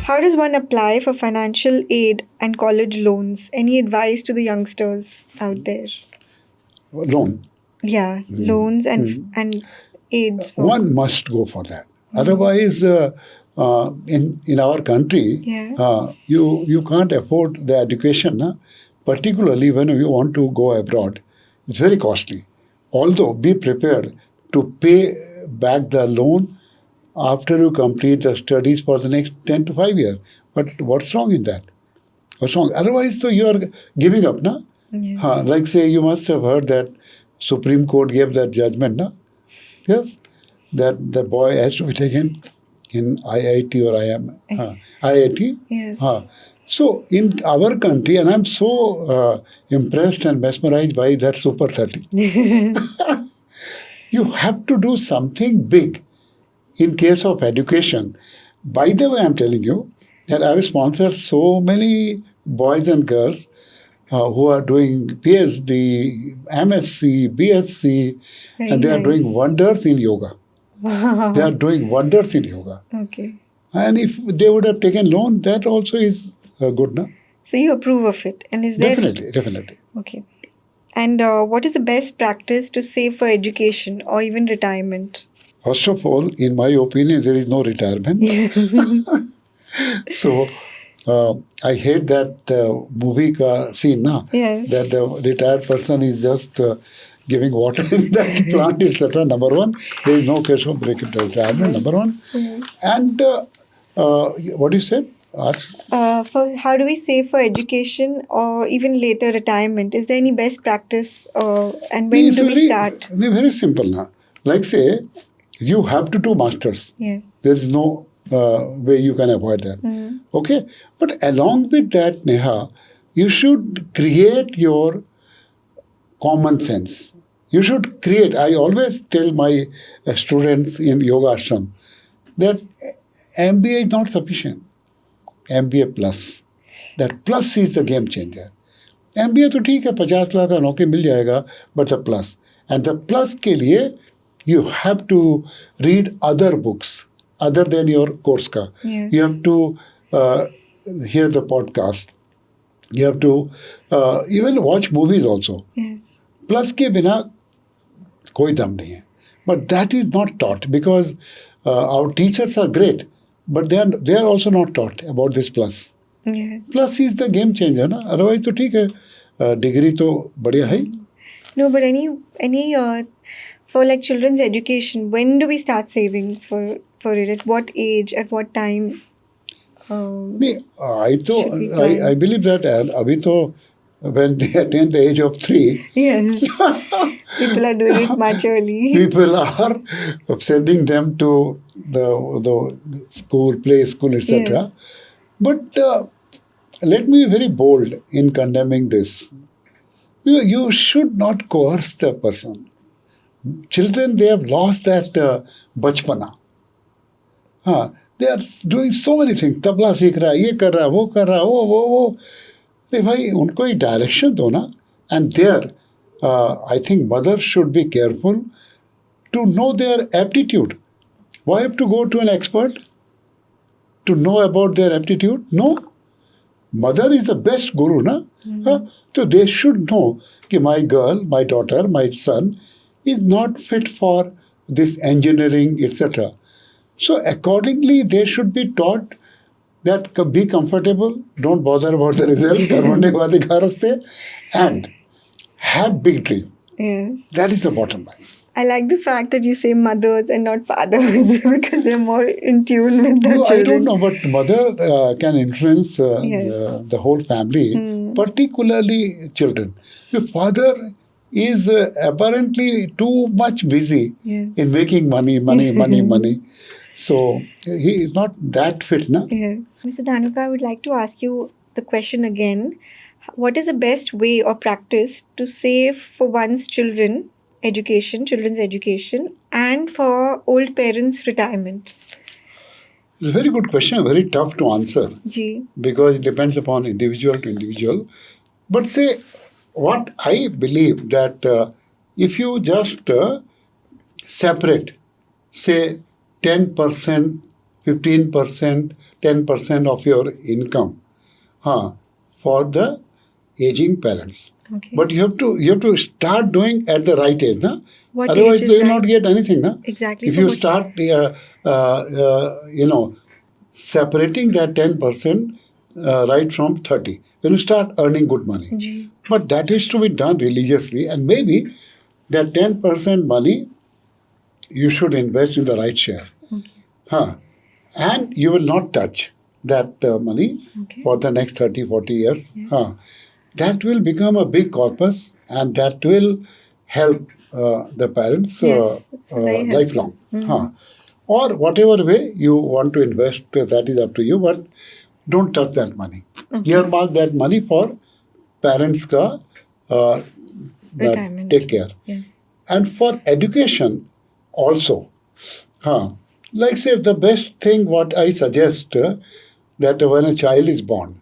How does one apply for financial aid and college loans? Any advice to the youngsters out there? Loan. Yeah, loans and aids. One must go for that. Otherwise, in our country, Yeah. you can't afford the education, particularly when you want to go abroad. It's very costly. Although, be prepared to pay back the loan after you complete the studies for the next 10 to 5 years. But what's wrong in that? What's wrong? Otherwise, so you are giving up, na? Yes. Like say, you must have heard that Supreme Court gave that judgment, na? Yes, that the boy has to be taken in IIT or IIT. Yes. So in our country, and I'm so impressed and mesmerized by that Super 30. You have to do something big in case of education. By the way, I'm telling you that I've sponsored so many boys and girls who are doing PhD, MSc, BSc, Very and they are doing nice. wonders in yoga. They are doing wonders in yoga. Okay. And if they would have taken loan, that also is good, no? So you approve of it, and is there Definitely. Okay. And what is the best practice to save for education or even retirement? First of all, in my opinion, there is no retirement. So, I hate that movie ka scene, na? Yes. That the retired person is just giving water in that plant, etc. Number one, there is no case of retirement, number one. And what you said? For how do we save for education or even later retirement? Is there any best practice, and when It's do we very, start? very simple now. Like say, you have to do masters. Yes. There is no way you can avoid that. Okay? But along with that, Neha, you should create your common sense. You should create. I always tell my students in Yoga Ashram that MBA is not sufficient. MBA plus. That plus is the game changer. MBA तो ठीक है 50 लाख का नौकरी मिल जाएगा but the plus. And the plus के लिए you have to read other books other than your course का. Yes. You have to hear the podcast. You have to even watch movies also. Yes. Plus के बिना कोई दम नहीं है. But that is not taught because our teachers are great, but they are also not taught about this plus. Yeah. Plus is the game changer, na? Otherwise तो ठीक है degree तो बढ़िया है. No, but any for like children's education, when do we start saving for it? At what age? At what time? नहीं, should we plan? I believe that अभी तो when they attain the age of 3, Yes. People are doing it much early. people are sending them to the school, play school, etc. Yes. But let me be very bold in condemning this. You should not coerce the person. Children, they have lost that bachpana. They are doing so many things. Tabla सीख रहा है, ये कर रहा है, वो कर रहा है, वो. अरे भाई उनको एक डायरेक्शन दो ना. And there, I think mothers should be careful to know their aptitude. Why have to go to an expert to know about their aptitude? No. Mother is the best guru, na? So they should know that my girl, my daughter, my son is not fit for this engineering, etc. So accordingly, they should be taught that be comfortable, don't bother about the result, and have big dream. Yes. That is the bottom line. I like the fact that you say mothers and not fathers because they're more in tune with the No, children. I don't know, but mother can influence Yes. the whole family, particularly children. The father is apparently too much busy Yes. in making money. So he is not that fit, na? Yes. Mr. Dhanuka, I would like to ask you the question again. What is the best way or practice to save for one's children's education, and for old parents' retirement? It's a very good question, very tough to answer Ji. because it depends upon individual to individual. But say, what I believe that if you just separate, say, 10%, 15%, 10% of your income for the aging parents. Okay. But you have to start doing at the right age, na? What Otherwise age is they will right? not get anything, na? Exactly. If So you what- start, separating that 10% right from 30 when you start earning good money. Ji. But that is to be done religiously, and maybe that 10% money you should invest in the right share. Okay. And you will not touch that money Okay. for the next 30, 40 years. Yes. That will become a big corpus, and that will help the parents Yes, it's very helpful. lifelong. Or whatever way you want to invest, that is up to you, but don't touch that money. Okay. Earmark that money for parents ka Retirement. take care. Yes. And for education also. Like say the best thing what I suggest that when a child is born,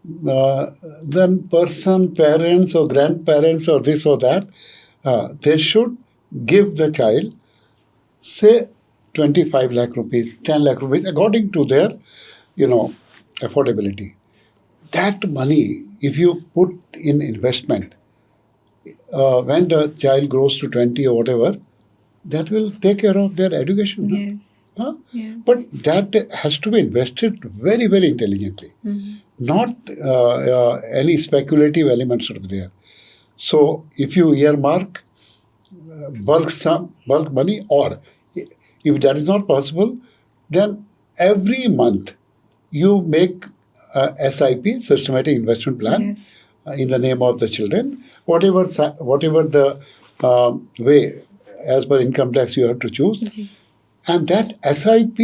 then parents or grandparents or this or that, they should give the child say 25 lakh rupees, 10 lakh rupees according to their, affordability. That money, if you put in investment, when the child grows to 20 or whatever, that will take care of their education. Yes. Yeah. But that has to be invested very, very intelligently. Not any speculative elements are there. So if you earmark bulk money, or if that is not possible, then every month you make a SIP, systematic investment plan, Yes. In the name of the children, whatever the way as per income tax you have to choose. Ji. And that SIP,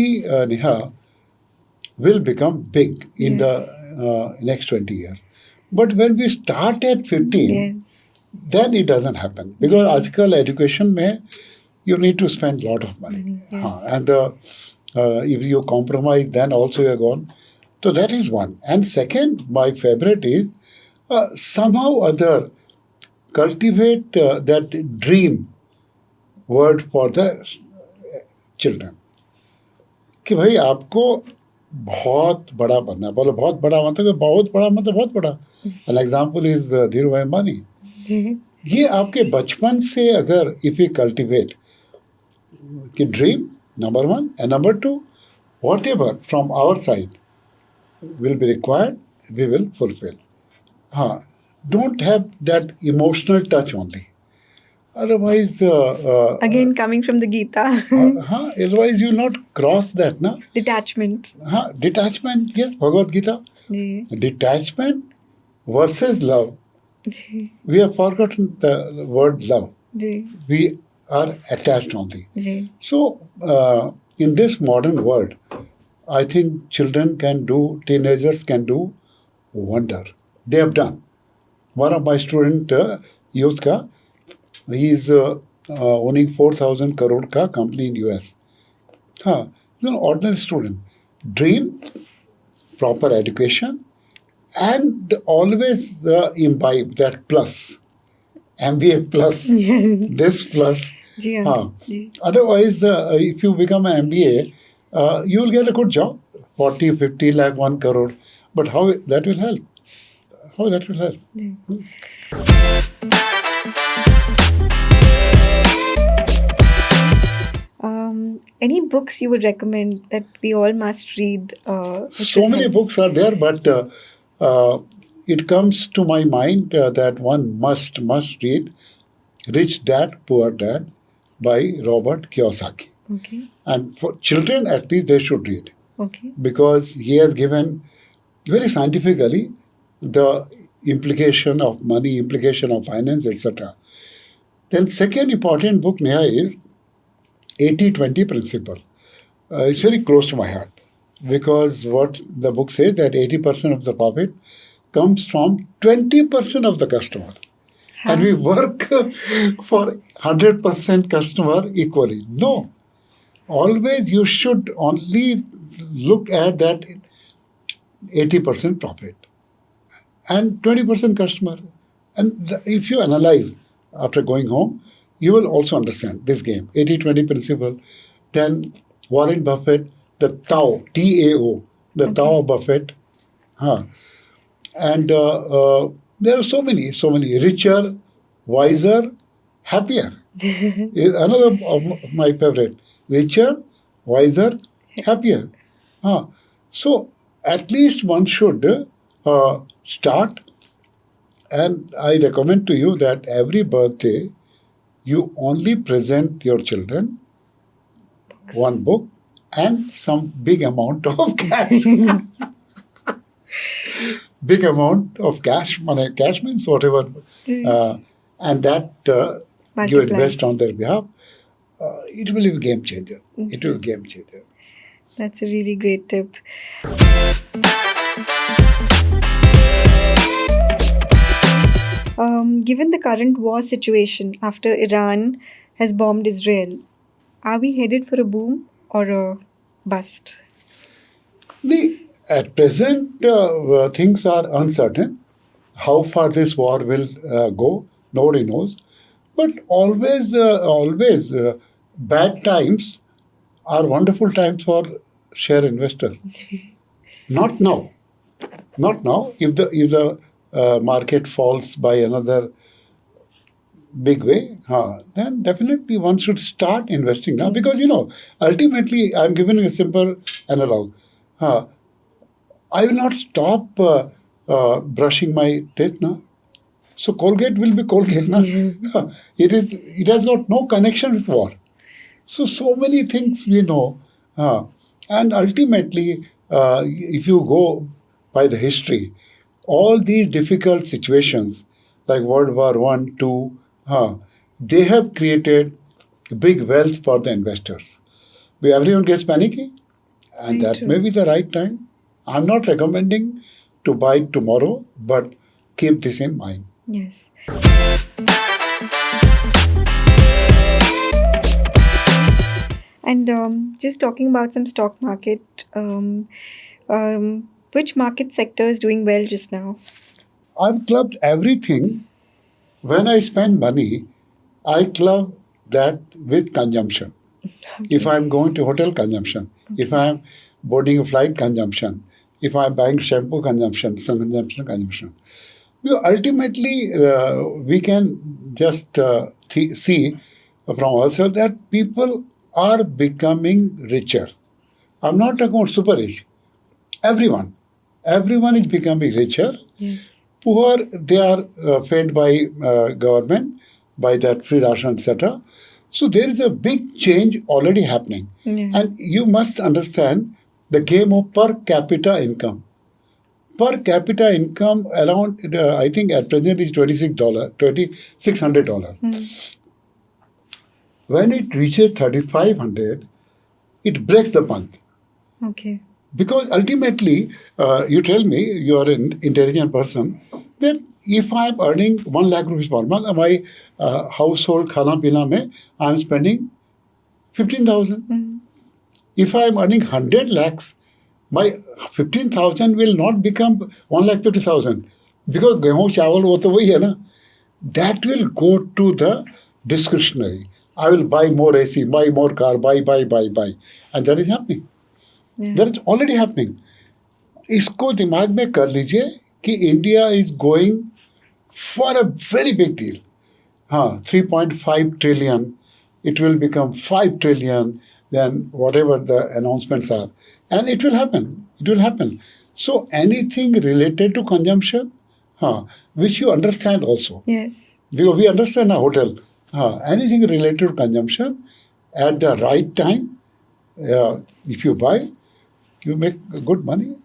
Neha, will become big in Yes. the next 20 years. But when we start at 15, Yes. then it doesn't happen. Because आजकल education में you need to spend a lot of money. Yes. And if you compromise, then also you're gone. So that is one. And second, my favorite is somehow or other cultivate that dream word for the children. कि भाई आपको बहुत बड़ा बनना है. बोलो बहुत बड़ा मतलब बहुत बड़ा. An example is Dhirubhai Ambani. जी. ये आपके बचपन से अगर if you cultivate कि dream number one, and number two, whatever from our side will be required, we will fulfill. Don't have that emotional touch only. Otherwise, Again, coming from the Gita. Otherwise you will not cross that, na? Detachment. Detachment, yes, Bhagavad Gita. Ji. Detachment versus love. Ji. We have forgotten the word love. Ji. We are attached only. Ji. So, in this modern world, I think children can do, teenagers can do wonder. They have done. One of my student, youth ka, he is owning 4,000 crore ka company in US. He's an ordinary student. Dream, proper education, and always imbibe that plus. MBA plus, Yes. this plus. जी हाँ. जी. Otherwise, if you become an MBA, you will get a good job, 40, 50 lakh, 1 crore. But how that will help? How that will help? Ji. Any books you would recommend that we all must read? Which So will many help? books are there, but it comes to my mind that one must read Rich Dad, Poor Dad by Robert Kiyosaki. Okay. And for children, at least, they should read, Okay. because he has given very scientifically the implication of money, implication of finance, etc. Then second important book, Neha, is 80-20 principle. It's very close to my heart, because what the book says that 80% of the profit comes from 20% of the customer. And we work for 100% customer equally. No. Always you should only look at that 80% profit and 20% customer. And if you analyze after going home, you will also understand this game, 80-20 principle. Then Warren Buffett, the Tao, T-A-O, the Tao of Buffett. And there are so many, richer, wiser, happier. Is another of my favorite. Richer, wiser, happier. So at least one should start. And I recommend to you that every birthday you only present your children one book and some big amount of cash. Big amount of cash, money. Cash means whatever, and that you invest on their behalf. It will be a game changer. It will be a game changer. That's a really great tip. Given the current war situation after Iran has bombed Israel, are we headed for a boom or a bust? At present, things are uncertain. How far this war will go, nobody knows. But always, bad times are wonderful times for share investor. Not now. Not now. If the market falls by another big way, then definitely one should start investing now. Because, ultimately, I'm giving a simple analog. I will not stop brushing my teeth now. So Colgate will be Colgate now. It has got no connection with war. So many things we know. And ultimately, if you go by the history, all these difficult situations like World War One, Two, they have created big wealth for the investors. Everyone gets panicky, and that may be the right time. I'm not recommending to buy tomorrow, but keep this in mind. Yes. And just talking about some stock market, which market sector is doing well just now? I've clubbed everything. When I spend money, I club that with consumption. If I'm going to hotel, consumption. If I'm boarding a flight, consumption. If I'm buying shampoo, consumption. Some consumption. Ultimately, we can just see from ourselves that people are becoming richer. I'm not talking about super rich. Everyone is becoming richer. Yes. Poor, they are fed by government, by that free ration, etc. So there is a big change already happening. Yeah. And you must understand the game of per capita income. Per capita income around, I think at present is $2,600. When it reaches 3,500, it breaks the month. Okay. Because ultimately, you tell me, you are an intelligent person, that if I'm earning 1 lakh rupees per month, my household khana pina mein, I'm spending 15,000. If I'm earning 100 lakhs, my 15,000 will not become 1,50,000 because gehu chawal wo to wahi hai na. That will go to the discretionary. I will buy more AC, buy more car, buy. And that is happening. Yeah. That is already happening. इसको दिमाग में कर लीजिए कि India is going for a very big deal. 3.5 trillion. It will become 5 trillion. Then whatever the announcements are, and it will happen. It will happen. So anything related to consumption, which you understand also. Yes. We understand a hotel. Anything related to consumption at the right time, if you buy, you make good money.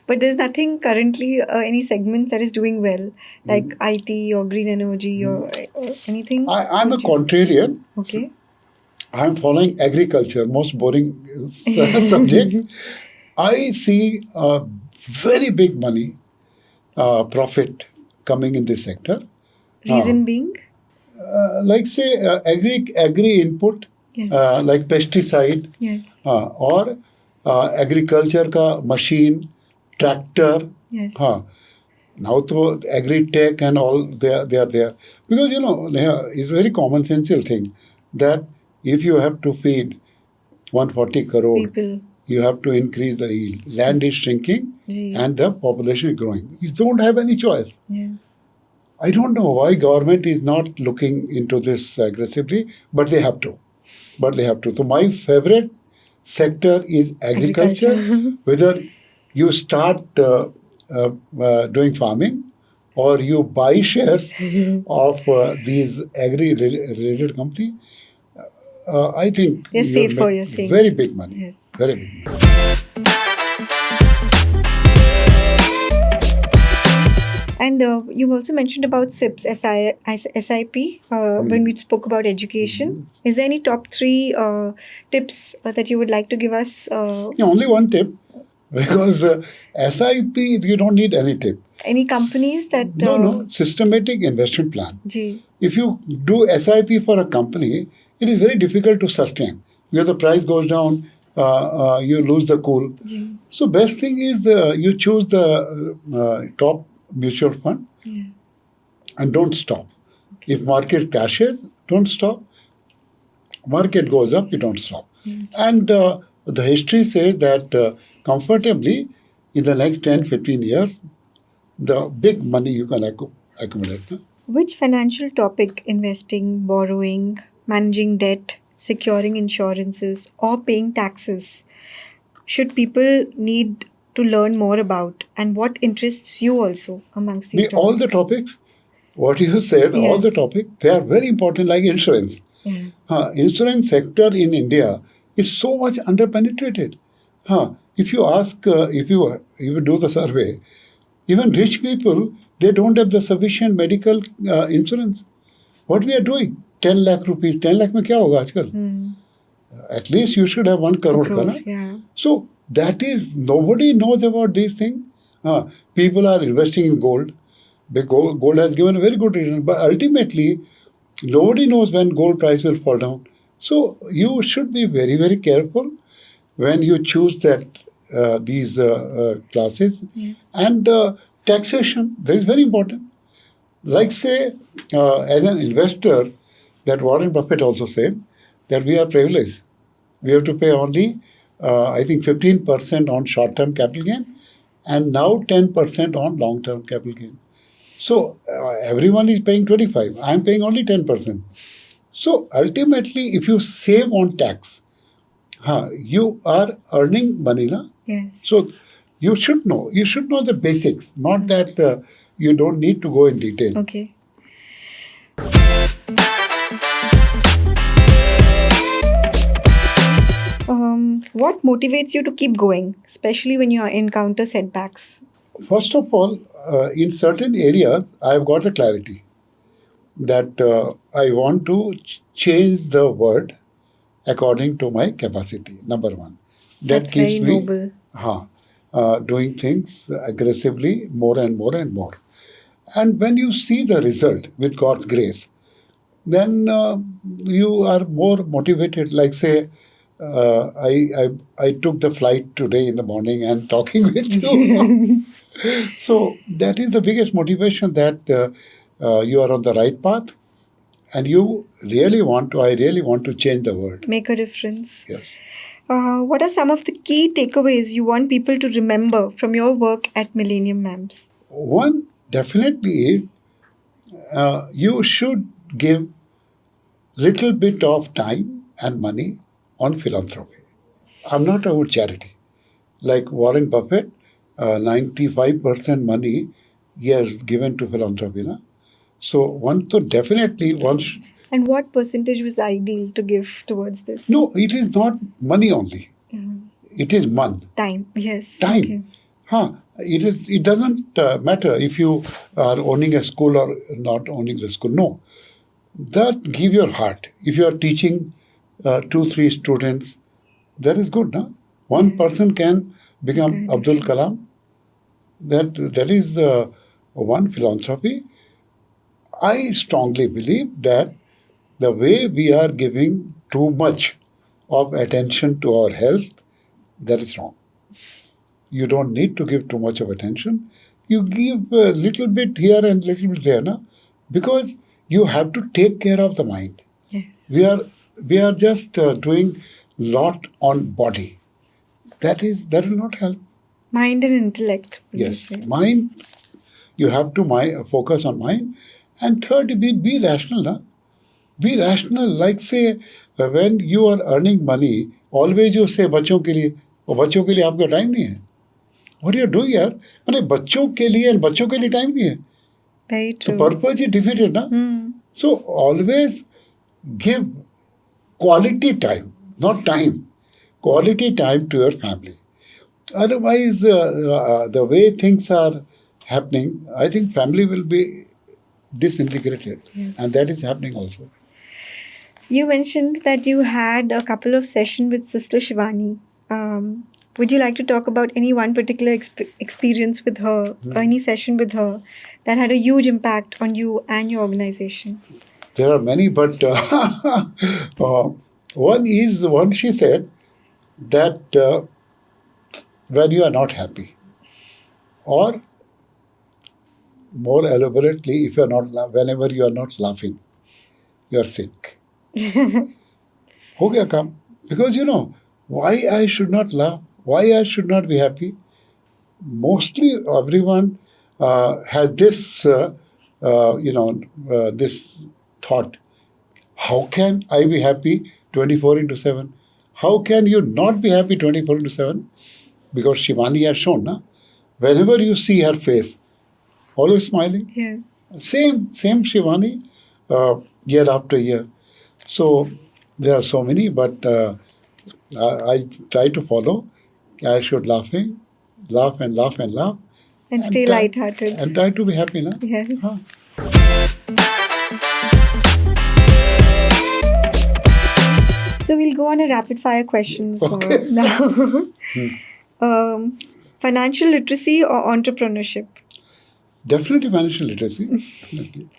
But there's nothing currently, any segments that is doing well, like IT or green energy or anything? I'm a contrarian. Okay. I'm following agriculture, most boring subject. I see very big money, profit coming in this sector. Reason being? Like say agri input, Yes. like pesticide, Yes. or agriculture ka machine, tractor. Yes. Now to agri tech and all they are there. Because it's a very common sensical thing that if you have to feed 140 crore, People. you have to increase the yield. Land is shrinking Gee. and the population is growing. You don't have any choice. Yes. I don't know why government is not looking into this aggressively, but they have to. So my favorite sector is agriculture, whether you start doing farming or you buy shares of these agri-related company, I think You're you'll safer, make you're saying. very big money. Yes. Very big money. And you've also mentioned about SIPs, SIP, when we spoke about education. Is there any top three tips that you would like to give us? Yeah, only one tip, because SIP, you don't need any tip. Any companies that... No, systematic investment plan. Ji. If you do SIP for a company, it is very difficult to sustain. Because the price goes down, you lose the cool. Ji. So best thing is you choose the top mutual fund and don't stop. Okay. If market crashes, don't stop. Market goes up, you don't stop. And the history says that comfortably in the next 10, 15 years, the big money you can accumulate. No? Which financial topic, investing, borrowing, managing debt, securing insurances, or paying taxes, should people need to learn more about, and what interests you also amongst these topics? All the topics, what you said, Yes. all the topics, they are very important, like insurance. Insurance sector in India is so much underpenetrated. If you ask, if you do the survey, even rich people, they don't have the sufficient medical insurance. What we are doing? 10 lakh rupees. 10 lakh mein kya hoga aajkal? At least you should have 1 crore. Yeah. So that is, nobody knows about these things. People are investing in gold. Gold has given a very good return. But ultimately, nobody knows when gold price will fall down. So you should be very, very careful when you choose that these classes. Yes. And taxation, that is very important. Like say, as an investor, that Warren Buffett also said that we are privileged. We have to pay only, I think, 15% on short-term capital gain and now 10% on long-term capital gain. So everyone is paying 25. I am paying only 10%. So ultimately, if you save on tax, you are earning money, na? Yes. So you should know. You should know the basics, not that you don't need to go in detail. Okay. What motivates you to keep going, especially when you encounter setbacks? First of all, in certain areas, I've got the clarity that I want to change the world according to my capacity, number one. That's keeps very me noble. Doing things aggressively more and more and more. And when you see the result with God's grace, then you are more motivated. Like say, I took the flight today in the morning and talking with you. So that is the biggest motivation that you are on the right path, and you really want to. I really want to change the world. Make a difference. Yes. What are some of the key takeaways you want people to remember from your work at Millennium Mams? One definitely is you should give little bit of time and money on philanthropy. I'm not about charity. Like Warren Buffett, 95% money he has given to philanthropy. Na? So one to definitely once. And what percentage was ideal to give towards this? No, it is not money only. It is time. Yes. Time. Okay. It doesn't matter if you are owning a school or not owning the school. No. That give your heart. If you are teaching 2-3 students, that is good, no? One person can become Abdul Kalam. That is one philanthropy. I strongly believe that the way we are giving too much of attention to our health, that is wrong. You don't need to give too much of attention. You give a little bit here and little bit there, no? Because you have to take care of the mind. Yes. We are just doing lot on body. That will not help. Mind and intellect. Yes, mind. You have to focus on mind. And third, be rational. Na? Be rational. Like say, when you are earning money, always you say बच्चों के लिए, और बच्चों के लिए आपका time नहीं है. What are you doing यार? मैंने बच्चों के लिए और बच्चों के लिए टाइम नहीं है. Very तो true. purpose is defeated ना. So always give quality time, not time. Quality time to your family. Otherwise, the way things are happening, I think family will be disintegrated. Yes. And that is happening also. You mentioned that you had a couple of sessions with Sister Shivani. Would you like to talk about any one particular experience with her, or any session with her that had a huge impact on you and your organization? There are many, but one she said that when you are not happy, or more elaborately, if you are not, whenever you are not laughing, you are sick. हो गया काम. Because why I should not laugh, why I should not be happy. Mostly everyone has this, this thought. How can I be happy 24 into 7? How can you not be happy 24 into 7? Because Shivani has shown, na? Whenever you see her face, always smiling. Yes. Same Shivani, year after year. So there are so many, but I try to follow. I should laugh and laugh. And stay lighthearted. And try to be happy, na? Yes. Huh. So we'll go on a rapid fire questions Okay. now. Financial literacy or entrepreneurship? Definitely financial literacy. Definitely.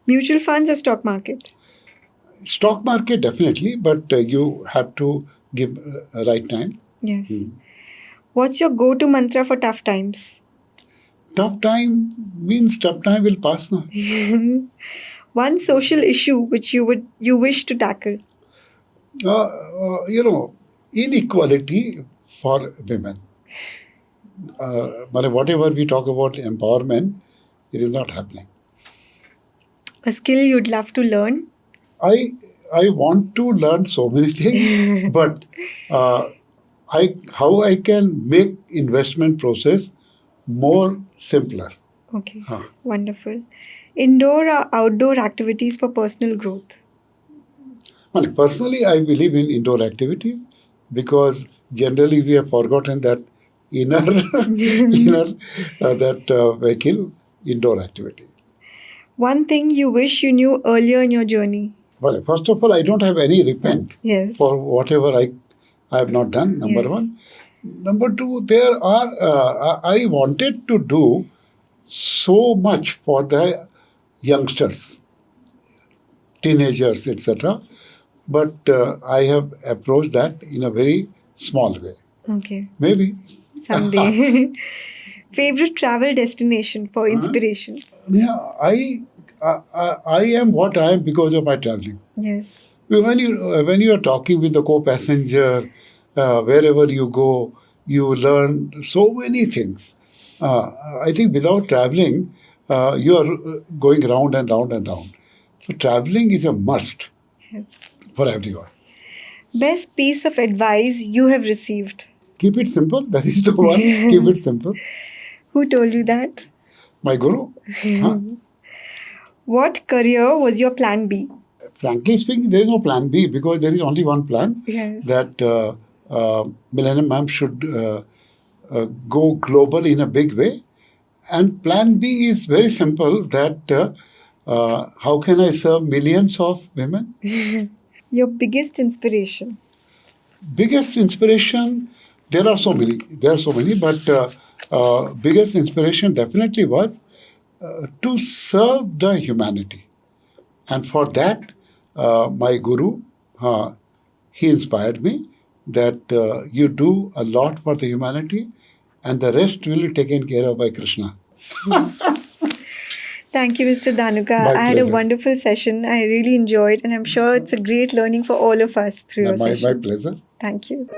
Mutual funds or stock market? Stock market, definitely, but you have to give right time. Yes. What's your go-to mantra for tough times? Tough time means tough time will pass now. One social issue which you wish to tackle? Inequality for women. But whatever we talk about empowerment, it is not happening. A skill you'd love to learn? I want to learn so many things, but how I can make investment process more simpler. Okay, wonderful. Indoor or outdoor activities for personal growth? Well, personally, I believe in indoor activities because generally we have forgotten that inner vehicle indoor activity. One thing you wish you knew earlier in your journey? Well, first of all, I don't have any repent Yes. for whatever I have not done, number one. Number two, there are, I wanted to do so much for the youngsters, teenagers, etc. But I have approached that in a very small way. Okay. Maybe. Someday. Favorite travel destination for inspiration? Yeah, I am what I am because of my traveling. Yes. When you are talking with the co-passenger, wherever you go, you learn so many things. I think without traveling, you are going round and round and round. So traveling is a must for everyone. Best piece of advice you have received? Keep it simple. That is the one. Keep it simple. Who told you that? My guru. What career was your plan B? Frankly speaking, there is no plan B because there is only one plan. Yes. That Millennium Mams should go global in a big way. And plan B is very simple, that how can I serve millions of women? Your biggest inspiration? Biggest inspiration, there are so many, but biggest inspiration definitely was to serve the humanity. And for that, my guru, he inspired me that you do a lot for the humanity and the rest will be taken care of by Krishna. Thank you, Mr. Dhanuka. I had a wonderful session. I really enjoyed, and I'm sure it's a great learning for all of us through your session. My pleasure. Thank you.